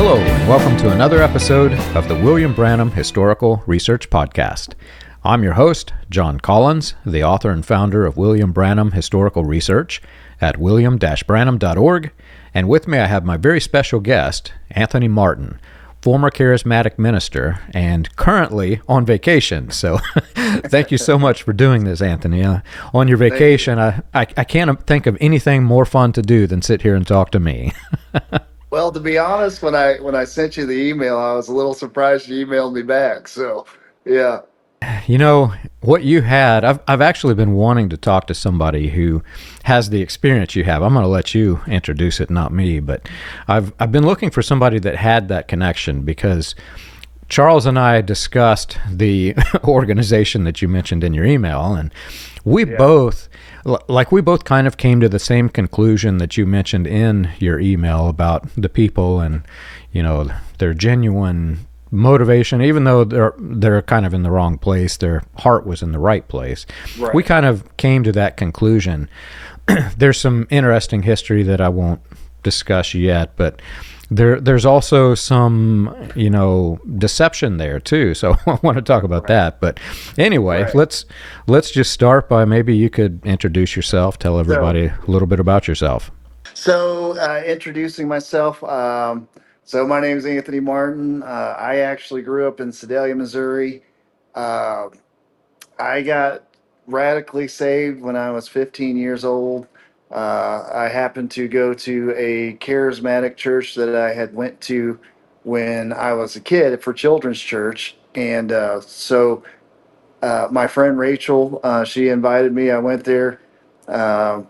Hello, and welcome to another episode of the William Branham Historical Research Podcast. I'm your host, John Collins, the author and founder of William Branham Historical Research at william-branham.org, and with me I have my very special guest, Anthony Martin, former Charismatic minister and currently on vacation. So thank you so much for doing this, Anthony. On your vacation, I can't think of anything more fun to do than sit here and talk to me. Well, to be honest, when I sent you the email, I was a little surprised you emailed me back. So, yeah. You know, what you had, I've actually been wanting to talk to somebody who has the experience you have. I'm going to let you introduce it, not me, but I've been looking for somebody that had that connection because Charles and I discussed the organization that you mentioned in your email, and we both kind of came to the same conclusion that you mentioned in your email about the people and, you know, their genuine motivation. Even though they're kind of in the wrong place, their heart was in the right place. Right. We kind of came to that conclusion. There's some interesting history that I won't discuss yet, but there's also some, you know, deception there too. So I want to talk about that. But anyway, let's just start by maybe you could introduce yourself, tell everybody a little bit about yourself. So, introducing myself. So my name is Anthony Martin. I actually grew up in Sedalia, Missouri. I got radically saved when I was 15 years old. I happened to go to a charismatic church that I had went to when I was a kid for children's church, and my friend Rachel, she invited me. I went there. Uh,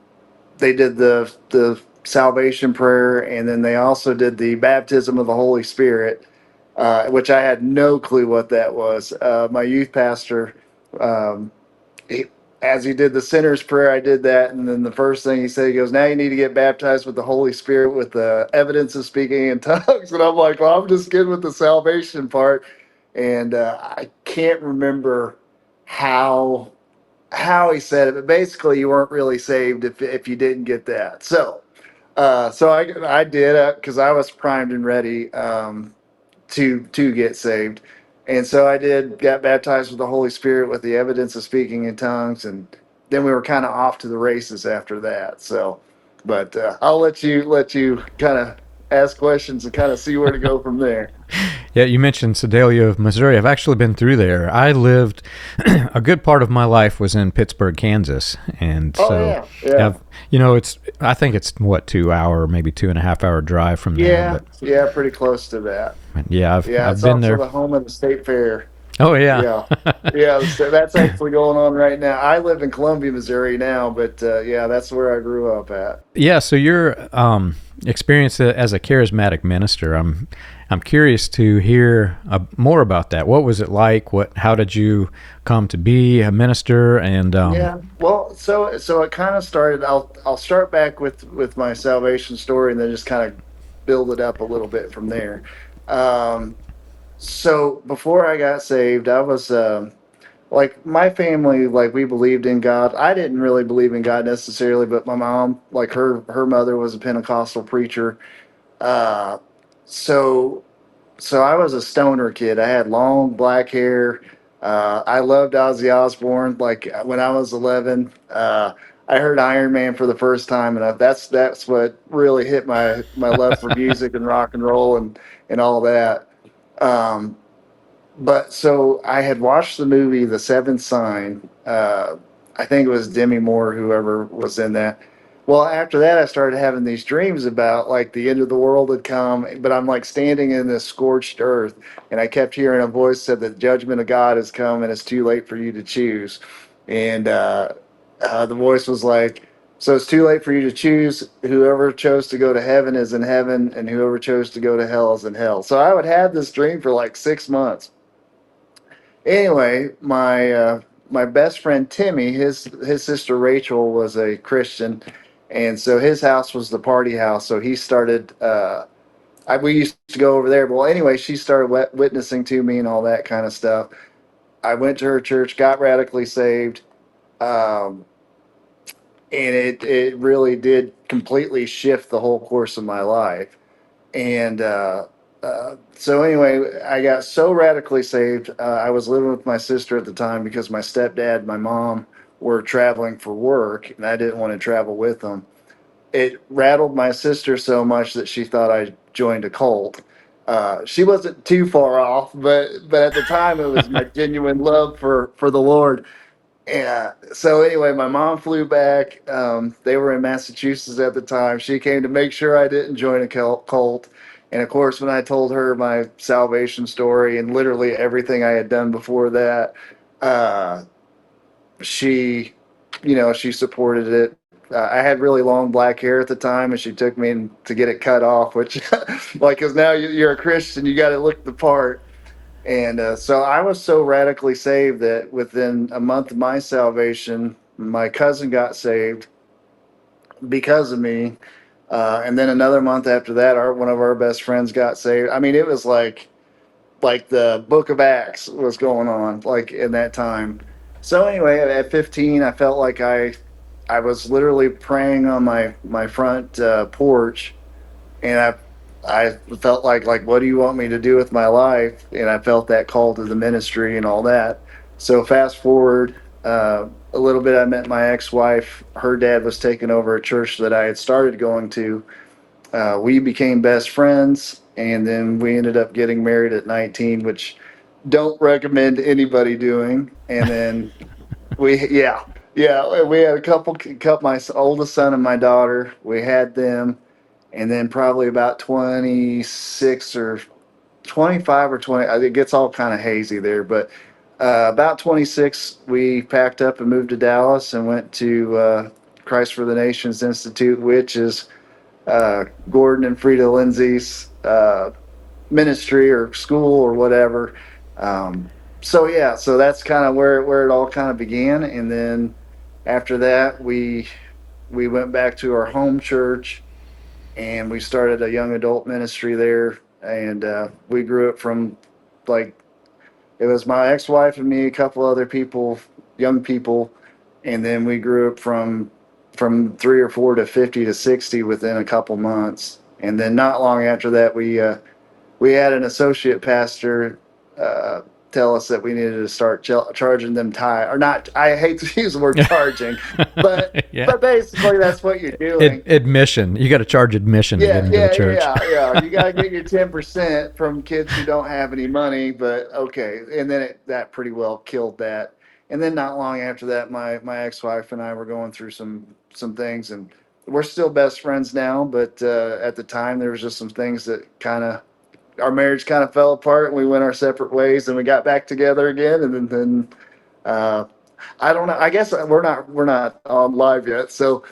they did the salvation prayer, and then they also did the baptism of the Holy Spirit, which I had no clue what that was. My youth pastor. Um, he, as he did the sinner's prayer, I did that. And then the first thing he said, he goes, "Now you need to get baptized with the Holy Spirit with the evidence of speaking in tongues." And I'm like, well, I'm just good with the salvation part. And I can't remember how how he said it, but basically you weren't really saved if you didn't get that. So I did because I was primed and ready to get saved. And so I did, got baptized with the Holy Spirit with the evidence of speaking in tongues, and then we were kind of off to the races after that. So, but I'll let you kind of ask questions and kind of see where to go from there. Yeah, you mentioned Sedalia, Missouri. I've actually been through there. I lived a good part of my life was in Pittsburgh, Kansas, and so you know, I think it's what 2 hour, maybe 2.5 hour drive from there. Yeah, pretty close to that. Yeah, I've It's been also there. the home of the state fair. Oh yeah, So that's actually going on right now. I live in Columbia, Missouri now, but that's where I grew up at. Yeah. So your experience as a charismatic minister, I'm curious to hear more about that. What was it like? How did you come to be a minister? And Well, so it kind of started. I'll start back with my salvation story, and then just kind of build it up a little bit from there. Um, so before I got saved, I was like my family, like we believed in God. I didn't really believe in God necessarily, but my mom, like her mother was a Pentecostal preacher. Uh, so so I was a stoner kid. I had long black hair. I loved Ozzy Osbourne. Like when I was 11, I heard Iron Man for the first time, and that's what really hit my love for music and rock and roll and all that. Um, but so I had watched the movie The Seventh Sign. I think it was Demi Moore, whoever was in that. Well, after that, I started having these dreams about like the end of the world had come, but I'm like standing in this scorched earth, and I kept hearing a voice said that the judgment of God has come, and it's too late for you to choose. And the voice was like, "So it's too late for you to choose. Whoever chose to go to heaven is in heaven, and whoever chose to go to hell is in hell." So I would have this dream for like 6 months. Anyway, my best friend Timmy, his sister Rachel was a Christian, and so his house was the party house. So he started. We used to go over there. Well, anyway, she started witnessing to me and all that kind of stuff. I went to her church, got radically saved, um, and it really did completely shift the whole course of my life. And So anyway, I got so radically saved. I was living with my sister at the time because my stepdad and my mom were traveling for work, and I didn't want to travel with them. It rattled my sister so much that she thought I joined a cult. She wasn't too far off, but at the time it was my genuine love for the Lord. Yeah. So anyway, my mom flew back. They were in Massachusetts at the time. She came to make sure I didn't join a cult. And of course, when I told her my salvation story and literally everything I had done before that, uh, she, she supported it. I had really long black hair at the time, and she took me to get it cut off, which, like, because now you're a Christian, you got to look the part. And so I was so radically saved that within a month of my salvation, my cousin got saved because of me. And then another month after that, one of our best friends got saved. I mean, it was like the Book of Acts was going on like in that time. So anyway, at 15, I felt like I was literally praying on my front porch, and I felt like what do you want me to do with my life? And I felt that call to the ministry and all that. So fast forward a little bit, I met my ex-wife. Her dad was taking over a church that I had started going to. We became best friends, and then we ended up getting married at 19, which don't recommend anybody doing. And then we had a couple, my oldest son and my daughter. We had them, and then probably about 26 or 25 or 20, it gets all kind of hazy there, but about 26, we packed up and moved to Dallas and went to Christ for the Nations Institute, which is Gordon and Frida Lindsay's ministry or school or whatever. So that's kind of where it all kind of began. And then after that, we went back to our home church, and we started a young adult ministry there. And we grew it from, like, it was my ex-wife and me, a couple other people, young people, and then we grew up from 3 or 4 to 50 to 60 within a couple months. And then not long after that, we had an associate pastor tell us that we needed to start charging them tithe, or not. I hate to use the word charging, but Yeah. but basically that's what you're doing. Admission. You got to charge admission to get into the church. Yeah. You got to get your 10% from kids who don't have any money, but okay. And then that pretty well killed that. And then not long after that, my ex-wife and I were going through some things, and we're still best friends now. But at the time, there was just some things that our marriage kind of fell apart, and we went our separate ways, and we got back together again. And then I don't know. I guess we're not on live yet. So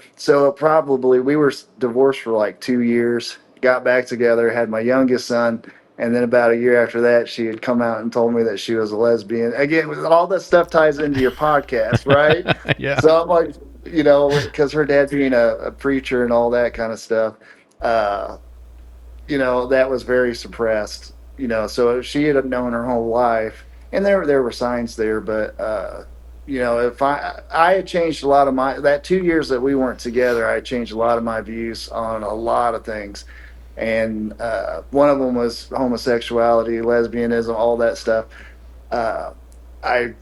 probably we were divorced for like 2 years, got back together, had my youngest son. And then about a year after that, she had come out and told me that she was a lesbian. Again, all that stuff ties into your podcast, right? Yeah. So I'm like, because her dad being a preacher and all that kind of stuff, that was very suppressed. So she had known her whole life, and there were signs there, but if I had changed a lot of that 2 years that we weren't together, I had changed a lot of my views on a lot of things. And one of them was homosexuality, lesbianism, all that stuff. I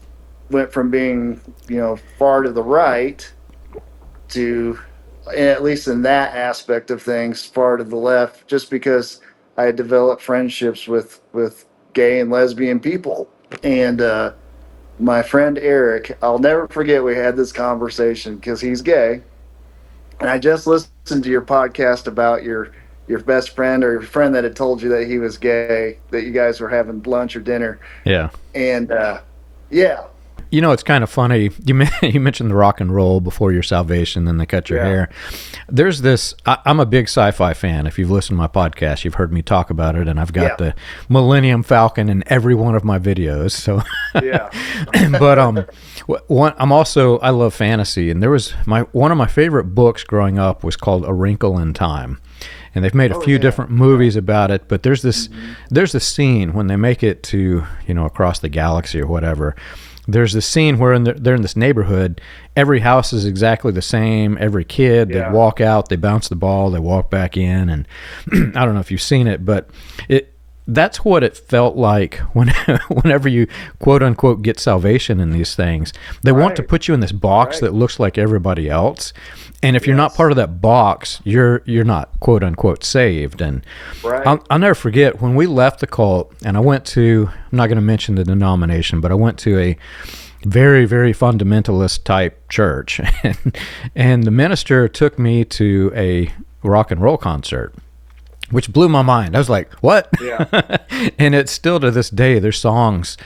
went from being, far to the right to, at least in that aspect of things, far to the left, just because I had developed friendships with gay and lesbian people. And my friend Eric, I'll never forget, we had this conversation because he's gay. And I just listened to your podcast about your best friend, or your friend that had told you that he was gay, that you guys were having lunch or dinner. Yeah. And yeah. It's kind of funny. You mentioned the rock and roll before your salvation, then they cut your hair. There's this. I'm a big sci-fi fan. If you've listened to my podcast, you've heard me talk about it, and I've got the Millennium Falcon in every one of my videos. So yeah. But I love fantasy, and there was one of my favorite books growing up was called A Wrinkle in Time. And they've made a few different movies about it, but there's this scene when they make it to, across the galaxy or whatever. There's this scene where they're in this neighborhood. Every house is exactly the same. Every kid, they walk out, they bounce the ball, they walk back in. And I don't know if you've seen it, but that's what it felt like whenever you quote unquote get salvation in these things. They want to put you in this box that looks like everybody else. And if you're not part of that box, you're not quote unquote saved. And I'll never forget when we left the cult, and I went to, I'm not going to mention the denomination, but I went to a very, very fundamentalist type church. And the minister took me to a rock and roll concert, which blew my mind. I was like, what? Yeah. And it's still to this day, their songs,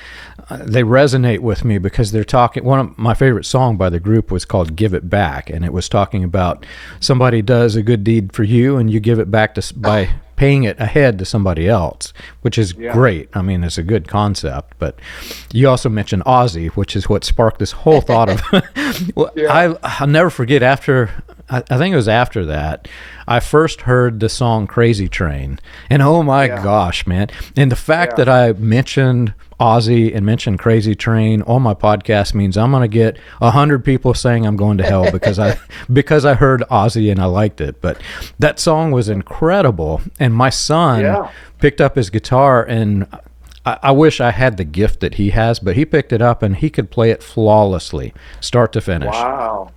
they resonate with me because they're talking. One of my favorite song by the group was called Give It Back. And it was talking about somebody does a good deed for you and you give it back by paying it ahead to somebody else, which is great. I mean, it's a good concept. But you also mentioned Ozzy, which is what sparked this whole thought of. I'll never forget after, I think it was after that, I first heard the song Crazy Train. And oh my gosh, man. And the fact that I mentioned Ozzy and mentioned Crazy Train on my podcast means I'm going to get 100 people saying I'm going to hell because I heard Ozzy and I liked it. But that song was incredible. And my son picked up his guitar, and I wish I had the gift that he has, but he picked it up and he could play it flawlessly, start to finish. Wow.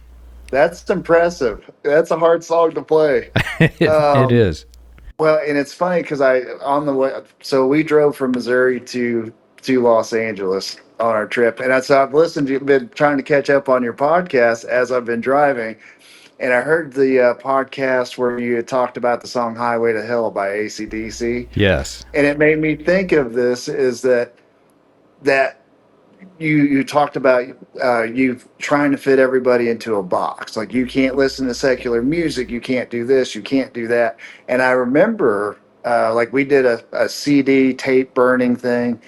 That's impressive. That's a hard song to play. It is. Well, and it's funny because on the way, so we drove from Missouri to Los Angeles on our trip, and so I've been trying to catch up on your podcast as I've been driving, and I heard the podcast where you had talked about the song "Highway to Hell" by AC/DC. Yes, and it made me think of this: is that you talked about you trying to fit everybody into a box. Like, you can't listen to secular music, you can't do this, you can't do that. And I remember like we did a CD tape burning thing,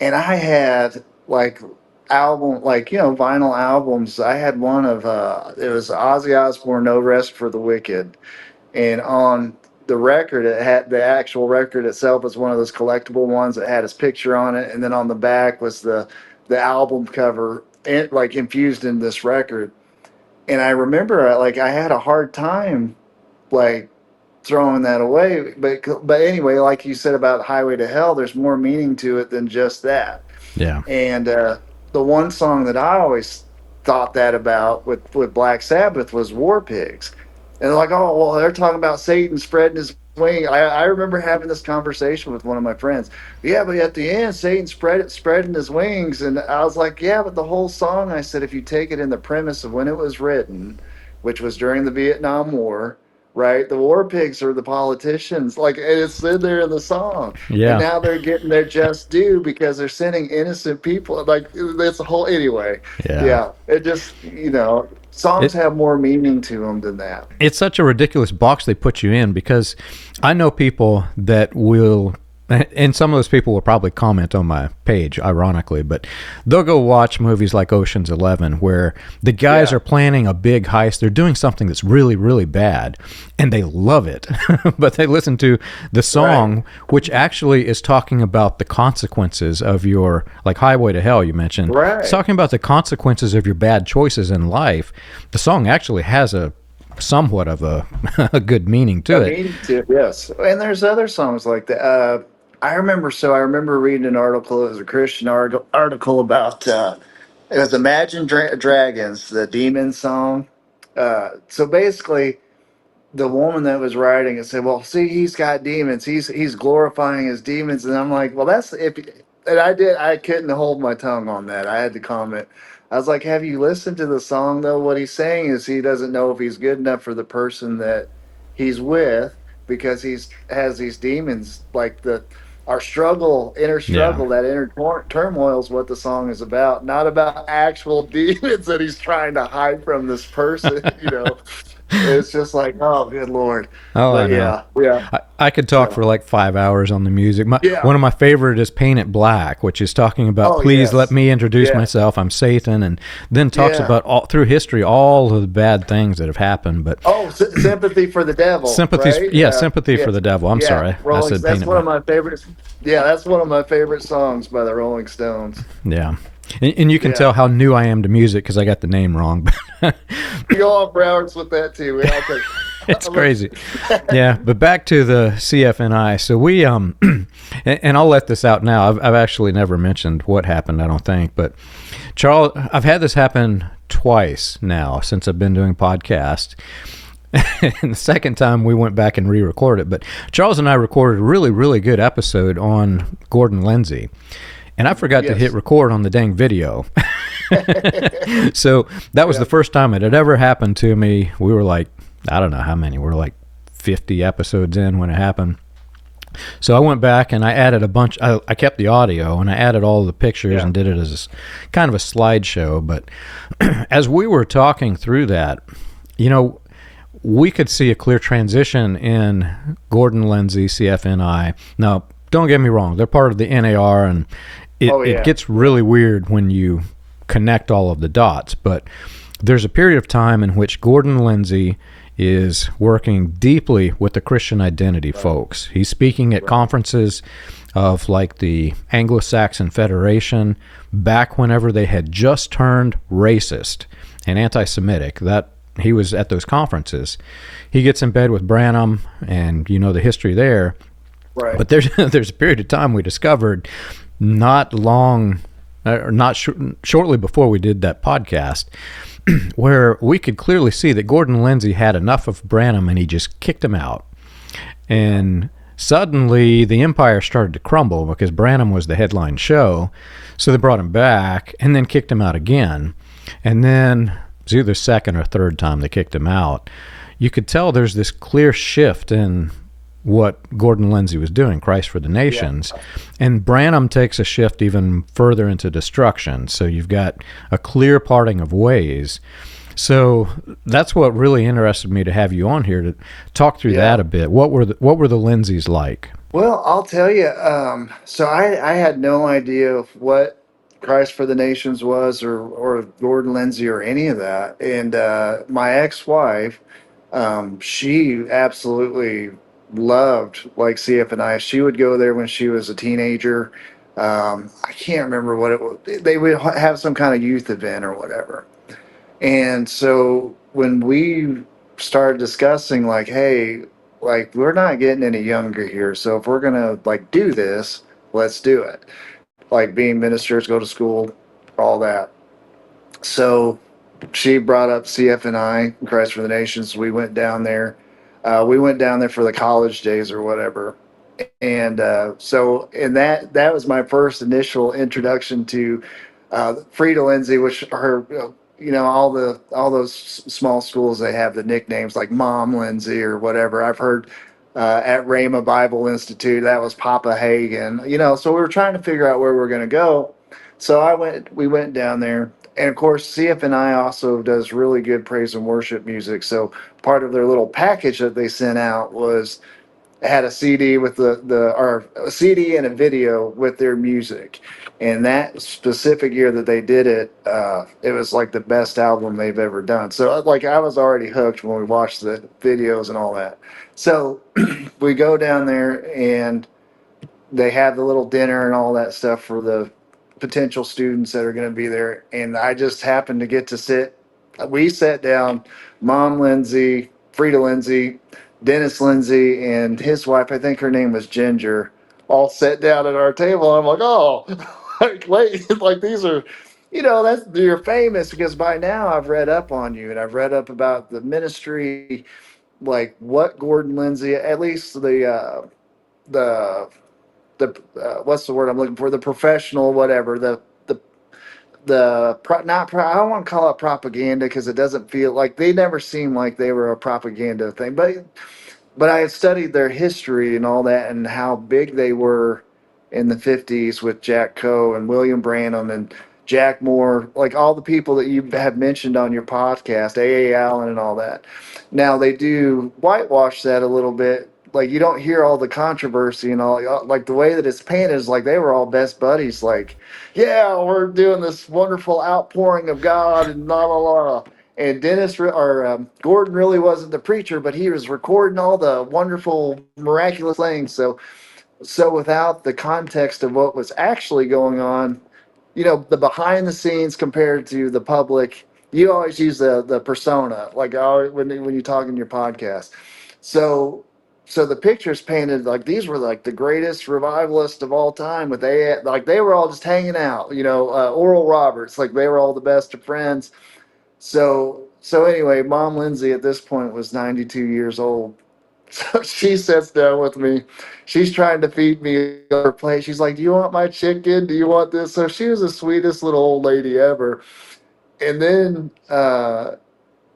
and I had like vinyl albums. I had one of it was Ozzy Osbourne, No Rest for the Wicked, and on the record, it had the actual record itself was one of those collectible ones that had his picture on it, and then on the back was the album cover, like infused in this record. And I remember like I had a hard time like throwing that away, but anyway, like you said about Highway to Hell, there's more meaning to it than just that. Yeah. And the one song that I always thought that about with Black Sabbath was War Pigs. And they're like, oh, well, they're talking about Satan spreading his wing. I remember having this conversation with one of my friends. Yeah, but at the end, Satan spreading his wings. And I was like, yeah, but the whole song, I said, if you take it in the premise of when it was written, which was during the Vietnam War, right? The war pigs are the politicians. Like, it's in there in the song. Yeah. And now they're getting their just due because they're sending innocent people. Like, that's the whole, anyway. Yeah. It just, songs have more meaning to them than that. It's such a ridiculous box they put you in, because I know people that will, and some of those people will probably comment on my page, ironically, but they'll go watch movies like Ocean's 11, where the guys are planning a big heist. They're doing something that's really, really bad, and they love it. But they listen to the song, which actually is talking about the consequences of your, like Highway to Hell you mentioned. Right. It's talking about the consequences of your bad choices in life. The song actually has a somewhat of a good meaning to it. Yes. And there's other songs like that. I remember reading an article. It was a Christian article about it was Imagine Dragons, the demon song. So basically, the woman that was writing it said, "Well, see, he's got demons. He's glorifying his demons." And I'm like, "Well, that's if." And I couldn't hold my tongue on that. I had to comment. I was like, "Have you listened to the song though? What he's saying is he doesn't know if he's good enough for the person that he's with, because he has these demons, like our inner struggle, that inner turmoil is what the song is about, not about actual demons that he's trying to hide from this person." It's just like, oh, good Lord. Oh, but I know. Yeah. I could talk for like 5 hours on the music. One of my favorite is Paint It Black, which is talking about, please let me introduce myself. I'm Satan. And then talks about all through history, all of the bad things that have happened. But Sympathy for the Devil. Sympathy for the Devil. I'm sorry. I said that's one of my favorites. Yeah, that's one of my favorite songs by the Rolling Stones. Yeah. And you can tell how new I am to music because I got the name wrong. You go off Broward's with that too. It's crazy. Yeah, but back to the CFNI. So we and I'll let this out now. I've actually never mentioned what happened, I don't think, but Charles, I've had this happen twice now since I've been doing podcasts. And the second time we went back and re-recorded it, but Charles and I recorded a really, really good episode on Gordon Lindsay, and I forgot to hit record on the dang video. So that was the first time it had ever happened to me. We were like, I don't know how many. We're like 50 episodes in when it happened. So I went back and I added a bunch. I kept the audio and I added all the pictures and did it as kind of a slideshow. But as we were talking through that, we could see a clear transition in Gordon Lindsay, CFNI. Now, don't get me wrong. They're part of the NAR, and it gets really weird when you connect all of the dots. But there's a period of time in which Gordon Lindsay is working deeply with the Christian identity folks. He's speaking at conferences of like the Anglo-Saxon Federation back whenever they had just turned racist and anti-Semitic. That he was at those conferences. He gets in bed with Branham, and the history there. Right. But there's a period of time we discovered not long, or not shortly before we did that podcast, where we could clearly see that Gordon Lindsay had enough of Branham and he just kicked him out. And suddenly the empire started to crumble because Branham was the headline show. So they brought him back and then kicked him out again. And then it was either second or third time they kicked him out. You could tell there's this clear shift in what Gordon Lindsay was doing, Christ for the Nations. Yeah. And Branham takes a shift even further into destruction. So you've got a clear parting of ways. So that's what really interested me to have you on here to talk through that a bit. What were the Lindsays like? Well, I'll tell you. So I had no idea of what Christ for the Nations was, or Gordon Lindsay, or any of that. And my ex-wife, she absolutely loved like CFNI. She would go there when she was a teenager. I can't remember what it was. They would have some kind of youth event or whatever. And so when we started discussing like, hey, like we're not getting any younger here. So if we're going to like do this, let's do it. Like being ministers, go to school, all that. So she brought up CFNI, Christ for the Nations. We went down there. We went down there for the college days or whatever. And and that was my first initial introduction to Frida Lindsay, which are, all those small schools, they have the nicknames like Mom Lindsay or whatever. I've heard at Rhema Bible Institute, that was Papa Hagen, so we were trying to figure out where we were going to go. So we went down there. And of course, CFNI also does really good praise and worship music. So part of their little package that they sent out had a CD with or a CD and a video with their music. And that specific year that they did it, it was like the best album they've ever done. So like I was already hooked when we watched the videos and all that. So we go down there and they have the little dinner and all that stuff for the potential students that are going to be there. And I just happened to get to we sat down, Mom Lindsay, Frida Lindsay, Dennis Lindsay, and his wife, I think her name was Ginger, all sat down at our table. I'm like, oh, like, wait, like these are, you're famous because by now I've read up on you and I've read up about the ministry, like what Gordon Lindsay, at least the what's the word I'm looking for? The professional, whatever, I don't want to call it propaganda because it doesn't feel like they never seemed like they were a propaganda thing, but I had studied their history and all that and how big they were in the 50s with Jack Coe and William Branham and Jack Moore, like all the people that you have mentioned on your podcast, A.A. Allen and all that. Now they do whitewash that a little bit. Like you don't hear all the controversy and all, like the way that it's painted is like they were all best buddies. Like, yeah, we're doing this wonderful outpouring of God and blah, blah, blah. And Gordon really wasn't the preacher, but he was recording all the wonderful, miraculous things. So without the context of what was actually going on, the behind the scenes compared to the public, you always use the persona, like when you talk in your podcast. So so the pictures painted like these were like the greatest revivalists of all time, but they were all just hanging out, Oral Roberts, like they were all the best of friends. So anyway, Mom Lindsay at this point was 92 years old. So she sits down with me. She's trying to feed me her plate. She's like, "Do you want my chicken? Do you want this?" So she was the sweetest little old lady ever. And then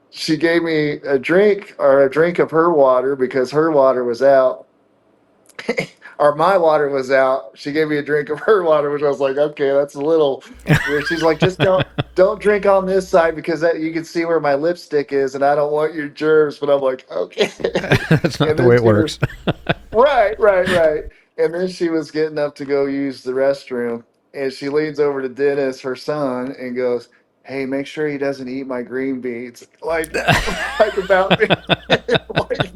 she gave me a drink of her water because her water was out. Or my water was out. She gave me a drink of her water, which I was like, okay, that's a little weird. She's like, just don't drink on this side because you can see where my lipstick is, and I don't want your germs. But I'm like, okay. That's not And the way then it she was works. right. And then she was getting up to go use the restroom, and she leans over to Dennis, her son, and goes, "Hey, make sure he doesn't eat my green beans like that, like about me." Like,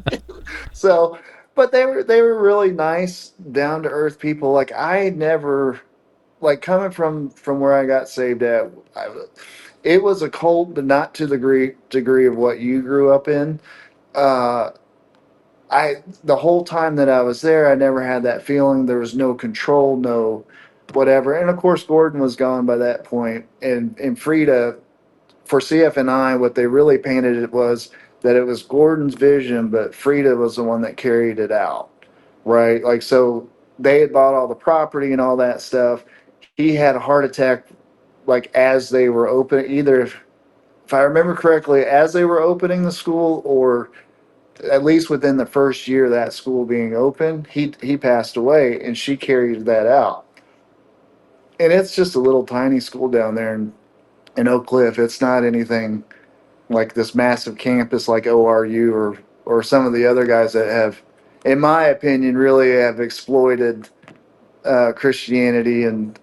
so, but they were really nice, down to earth people. Like I never like coming from where I got saved at. It was a cult, but not to the degree of what you grew up in. Uh, the whole time that I was there, I never had that feeling. There was no control, no whatever. And of course, Gordon was gone by that point, and Frida for CFNI, what they really painted it was that it was Gordon's vision, but Frida was the one that carried it out, right? Like, so they had bought all the property and all that stuff. He had a heart attack, like as they were open, either if I remember correctly, as they were opening the school, or at least within the first year of that school being open, he passed away, and she carried that out. And it's just a little tiny school down there in Oak Cliff. It's not anything like this massive campus like ORU or some of the other guys that have, in my opinion, really have exploited Christianity and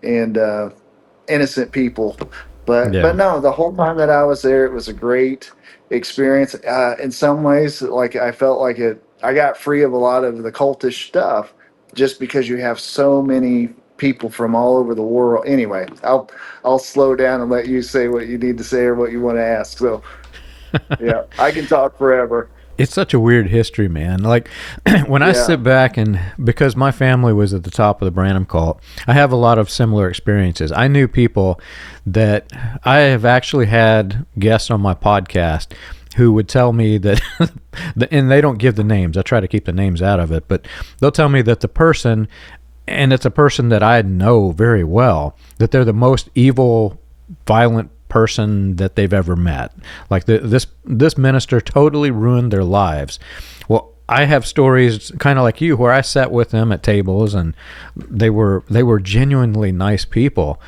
innocent people. But Yeah. no, the whole time that I was there, it was a great experience. In some ways, like I felt like it, I got free of a lot of the cultish stuff just because you have so many people from all over the world. Anyway, I'll slow down and let you say what you need to say or what you want to ask. So yeah, I can talk forever. It's such a weird history, man. Like when I Yeah. sit back and because my family was at the top of the Branham cult, I have a lot of similar experiences. I knew people that I have actually had guests on my podcast who would tell me that, and they don't give the names. I try to keep the names out of it, but they'll tell me that the person, and it's a person that I know very well, that they're the most evil, violent person that they've ever met. Like this minister totally ruined their lives. Well, I have stories kind of like you where I sat with them at tables and they were genuinely nice people,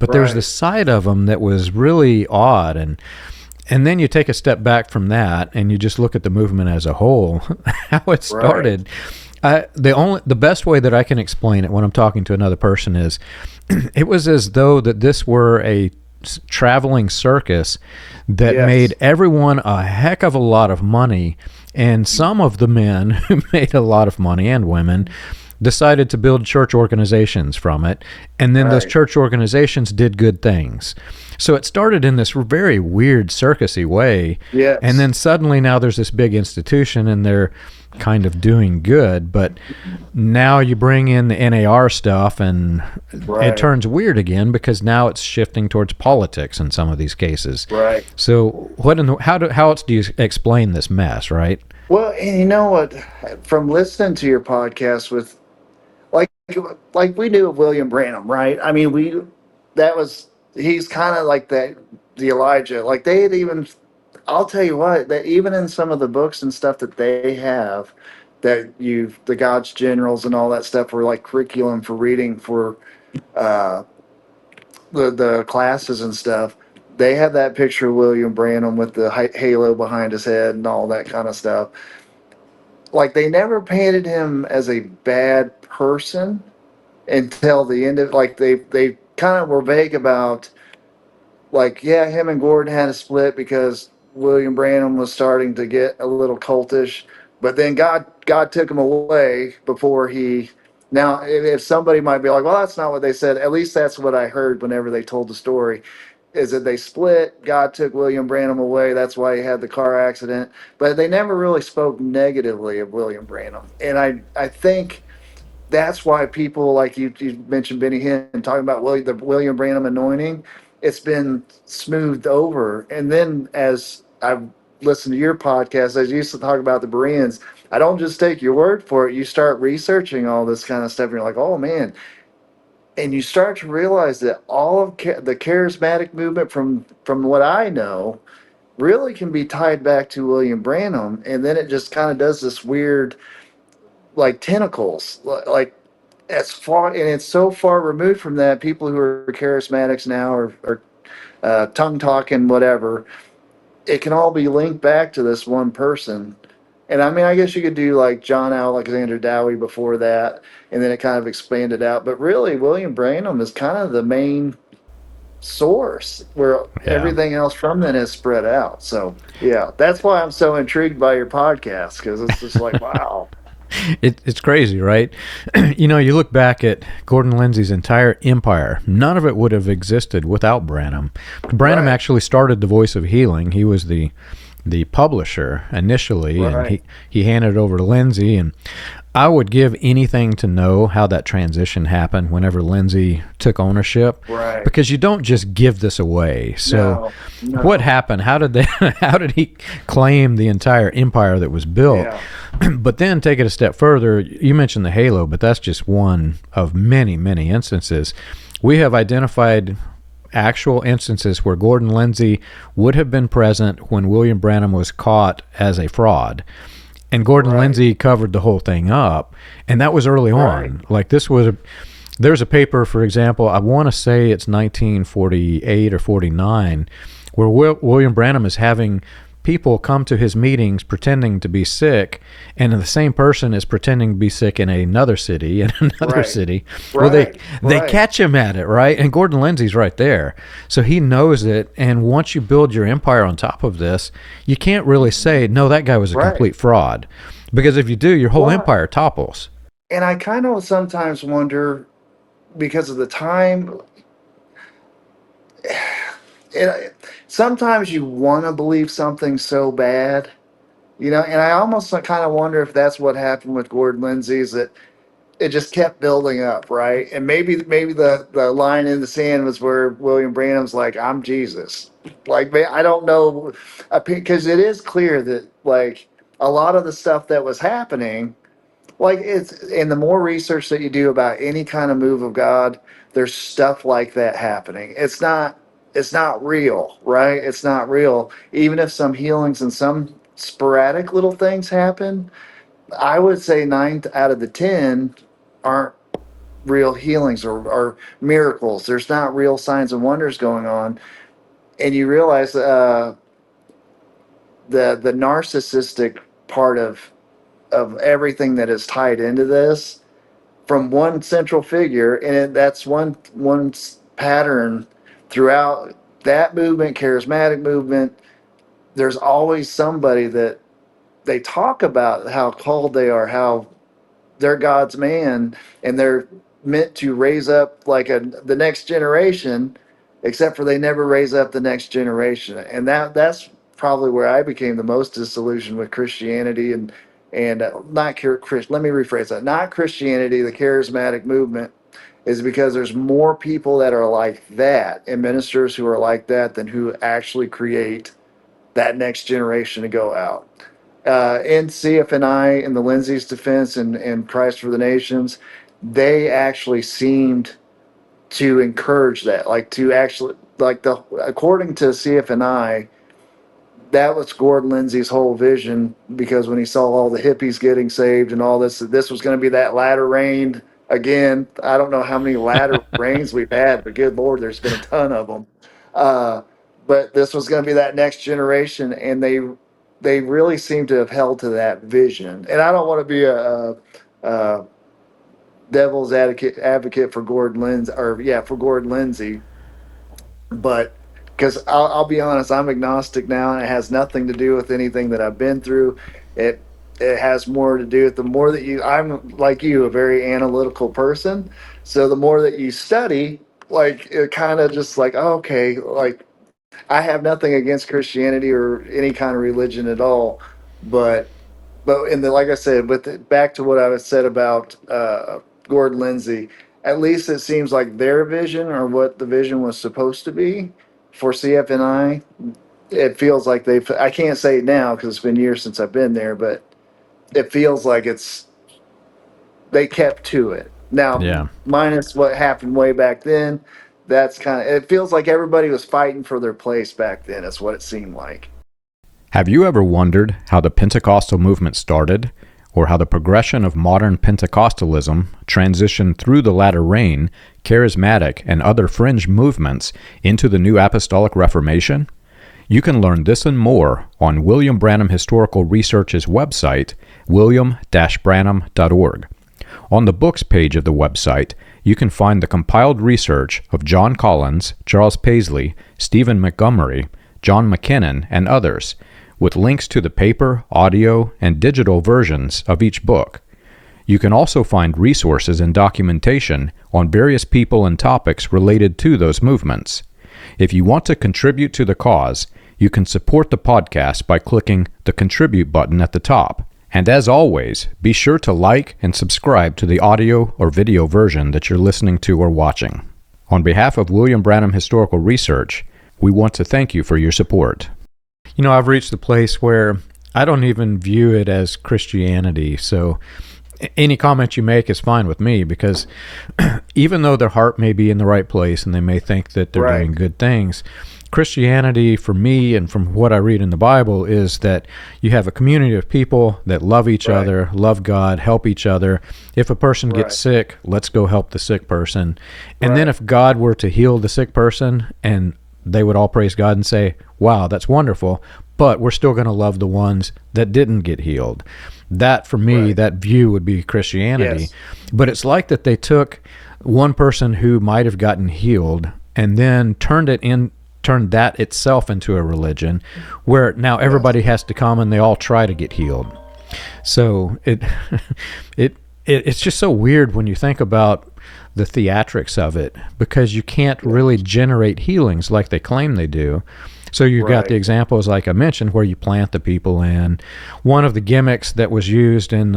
but there was Right. this side of them that was really odd. And then you take a step back from that and you just look at the movement as a whole, how it Right. started. The best way that I can explain it when I'm talking to another person is it was as though that this were a traveling circus that Yes. made everyone a heck of a lot of money, and some of the men who made a lot of money, and women, decided to build church organizations from it, and then those Right. church organizations did good things. So it started in this very weird circusy way, and Yes. then suddenly now there's this big institution and they're kind of doing good, but now you bring in the NAR stuff and it Right. turns weird again because now it's shifting towards politics in some of these cases. Right. So how else do you explain this mess, right? Well, and you know what? From listening to your podcast with like like we knew of William Branham, right? I mean, that was he's kind of like that the Elijah. Like they had even I'll tell you what, that even in some of the books and stuff that they have that the God's generals and all that stuff were like curriculum for reading for uh the classes and stuff. They have that picture of William Branham with the halo behind his head and all that kind of stuff. Like they never painted him as a bad person until the end of like they kind of were vague about like yeah, him and Gordon had a split because William Branham was starting to get a little cultish, but then God took him away before he. Now, if somebody might be like, well, that's not what they said. At least that's what I heard whenever they told the story. is that they split. God took William Branham away. That's why he had the car accident. But they never really spoke negatively of William Branham. And I think that's why people like you mentioned Benny Hinn talking about the William Branham anointing. It's been smoothed over. And then as I've listened to your podcast, as you used to talk about the Bereans, I don't just take your word for it. You start researching all this kind of stuff, and you're like, oh man. And you start to realize that all of the charismatic movement, from what I know, really can be tied back to William Branham, and then it just kind of does this weird like tentacles, like as far, and it's so far removed from that. People who are charismatics now or tongue talking, whatever, it can all be linked back to this one person. And I mean, I guess you could do like John Alexander Dowie before that, and then it kind of expanded out. But really, William Branham is kind of the main source where Yeah. everything else from then has spread out. So, yeah, that's why I'm so intrigued by your podcast, because it's just like, wow. It's crazy, right? You look back at Gordon Lindsay's entire empire. None of it would have existed without Branham. Branham Right, actually started the Voice of Healing. He was the publisher initially, and right, he handed it over to Lindsay. And I would give anything to know how that transition happened whenever Lindsay took ownership, right. because you don't just give this away. So, No, what no. happened? How did they? How did he claim the entire empire that was built? Yeah, But then take it a step further. You mentioned the halo, but that's just one of many, many instances. We have identified actual instances where Gordon Lindsay would have been present when William Branham was caught as a fraud. And Gordon right, Lindsay covered the whole thing up. And that was early right, on. Like there's a paper, for example, I want to say it's 1948 or 49, where William Branham is having people come to his meetings pretending to be sick, and the same person is pretending to be sick in another city and another right, city. Well, they right, they right, catch him at it, right? And Gordon Lindsay's right there, so he knows it. And once you build your empire on top of this, you can't really say no, that guy was a right. complete fraud, because if you do, your whole Well, empire topples. and I kind of sometimes wonder because of the time. It, sometimes you want to believe something so bad, and I almost kind of wonder if that's what happened with Gordon Lindsay, is that it just kept building up, right? And maybe the line in the sand was where William Branham's like, "I'm Jesus." Like, I don't know, because it is clear that like a lot of the stuff that was happening, like it's, and the more research that you do about any kind of move of God, there's stuff like that happening. It's not real, right? It's not real. Even if some healings and some sporadic little things happen, I would say nine out of the 10 aren't real healings or miracles. There's not real signs and wonders going on. And you realize the narcissistic part of everything that is tied into this from one central figure, and that's one pattern throughout that movement, charismatic movement. There's always somebody that they talk about how called they are, how they're God's man, and they're meant to raise up like the next generation, except for they never raise up the next generation. And that's probably where I became the most disillusioned with Christianity and not Chris. Let me rephrase that. Not Christianity, the charismatic movement, is because there's more people that are like that and ministers who are like that than who actually create that next generation to go out. In CFNI, in the Lindsay's defense, and Christ for the Nations, they actually seemed to encourage that, like to actually, like the according to CFNI, that was Gordon Lindsay's whole vision, because when he saw all the hippies getting saved and all this, this was going to be that latter rain again. I don't know how many latter rains we've had, but good Lord, there's been a ton of them. Uh, but this was going to be that next generation, and they really seem to have held to that vision. And I don't want to be a devil's advocate for Gordon Lindsay, or yeah, for Gordon Lindsay, but because I'll be honest, I'm agnostic now, and it has nothing to do with anything that I've been through. It it has more to do with the more that you. I'm like you, a very analytical person. So the more that you study, like it kind of just like, oh, okay, like I have nothing against Christianity or any kind of religion at all, but in the, like I said, with back to what I was said about Gordon Lindsay, at least it seems like their vision or what the vision was supposed to be for CFNI. It feels like they've. I can't say it now because it's been years since I've been there, but it feels like they kept to it. Now, Yeah. minus what happened way back then, that's kind of. It feels like everybody was fighting for their place back then. Is what it seemed like. Have you ever wondered how the Pentecostal movement started, or how the progression of modern Pentecostalism transitioned through the latter rain, Charismatic, and other fringe movements into the New Apostolic Reformation? You can learn this and more on William Branham Historical Research's website, william-branham.org. On the books page of the website, you can find the compiled research of John Collins, Charles Paisley, Stephen Montgomery, John McKinnon, and others, with links to the paper, audio, and digital versions of each book. You can also find resources and documentation on various people and topics related to those movements. If you want to contribute to the cause, you can support the podcast by clicking the Contribute button at the top. And as always, be sure to like and subscribe to the audio or video version that you're listening to or watching. On behalf of William Branham Historical Research, we want to thank you for your support. You know, I've reached the place where I don't even view it as Christianity, so any comment you make is fine with me, because even though their heart may be in the right place and they may think that they're doing good things, Christianity, for me and from what I read in the Bible, is that you have a community of people that love each other, love God, help each other. If a person gets sick, let's go help the sick person. And then if God were to heal the sick person, and they would all praise God and say, wow, that's wonderful, but we're still going to love the ones that didn't get healed. That, for me, that view would be Christianity. Yes. But it's like that they took one person who might have gotten healed and then turned that itself into a religion where now everybody has to come and they all try to get healed. So it's just so weird when you think about the theatrics of it, because you can't really generate healings like they claim they do. So you've got the examples, like I mentioned, where you plant the people in. One of the gimmicks that was used in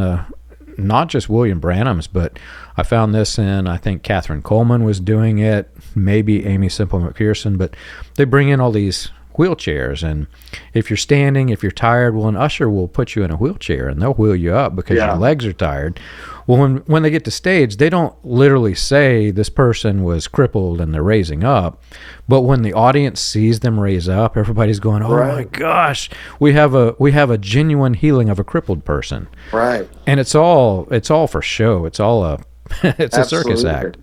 not just William Branham's, but I found this in, I think Catherine Coleman was doing it, maybe Amy Semple McPherson, but they bring in all these wheelchairs, and if you're standing, if you're tired, well, an usher will put you in a wheelchair and they'll wheel you up because your legs are tired. Well, when they get to stage, they don't literally say this person was crippled and they're raising up, but when the audience sees them raise up, everybody's going, oh my gosh, we have a genuine healing of a crippled person. Right. And it's all for show. It's all it's a circus act.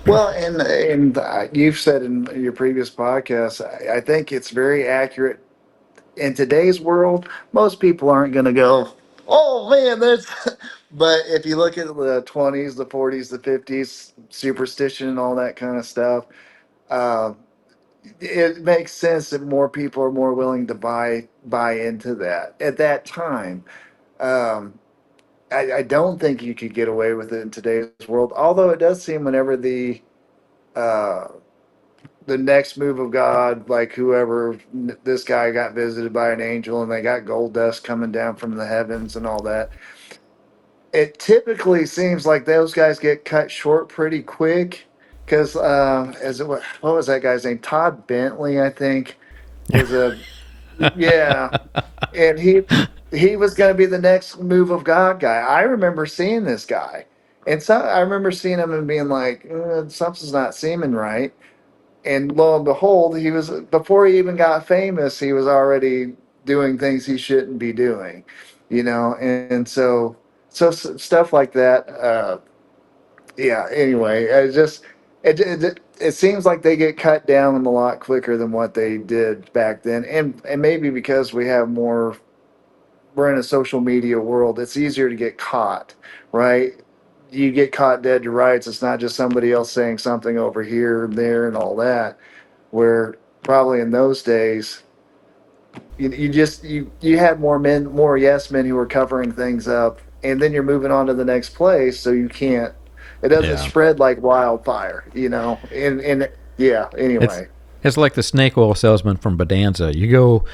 Well, and you've said in your previous podcast, I think it's very accurate. In today's world, most people aren't going to go, oh man, that's. But if you look at the 20s, the 40s, the 50s, superstition and all that kind of stuff, uh, it makes sense that more people are more willing to buy into that at that time. Um, I don't think you could get away with it in today's world, although it does seem whenever uh, the next move of God, like whoever, this guy got visited by an angel and they got gold dust coming down from the heavens and all that. It typically seems like those guys get cut short pretty quick because, what was that guy's name? Todd Bentley, I think, was and he was going to be the next move of God guy. I remember seeing this guy, and so I remember seeing him and being like, something's not seeming right. And lo and behold, he was, before he even got famous, he was already doing things he shouldn't be doing, and so stuff like that. Anyway, it seems like they get cut down a lot quicker than what they did back then, and maybe because we're in a social media world, it's easier to get caught, right? You get caught dead to rights. It's not just somebody else saying something over here and there and all that, where probably in those days you had more yes men who were covering things up, and then you're moving on to the next place, so you can't It doesn't Yeah. spread like wildfire, and yeah, It's anyway. it's like the snake oil salesman from Bonanza. You go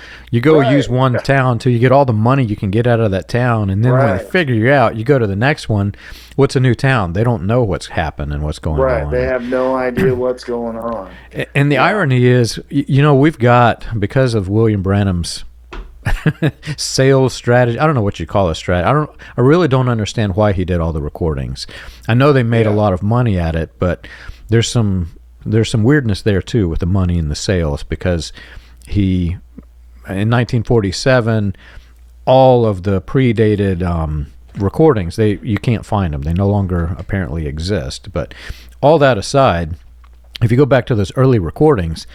use Right, one town till you get all the money you can get out of that town, and then when they right, figure you out, you go to the next one. What's a new town? They don't know what's happened and what's going right. on. They have no idea what's going on. And the Yeah, irony is, we've got, because of William Branham's sales strategy. I don't know what you call a strategy. I really don't understand why he did all the recordings. I know they made a yeah, lot of money at it, but there's some there's some weirdness there too with the money and the sales, because he in 1947 all of the predated recordings, you can't find them. They no longer apparently exist. But all that aside, if you go back to those early recordings,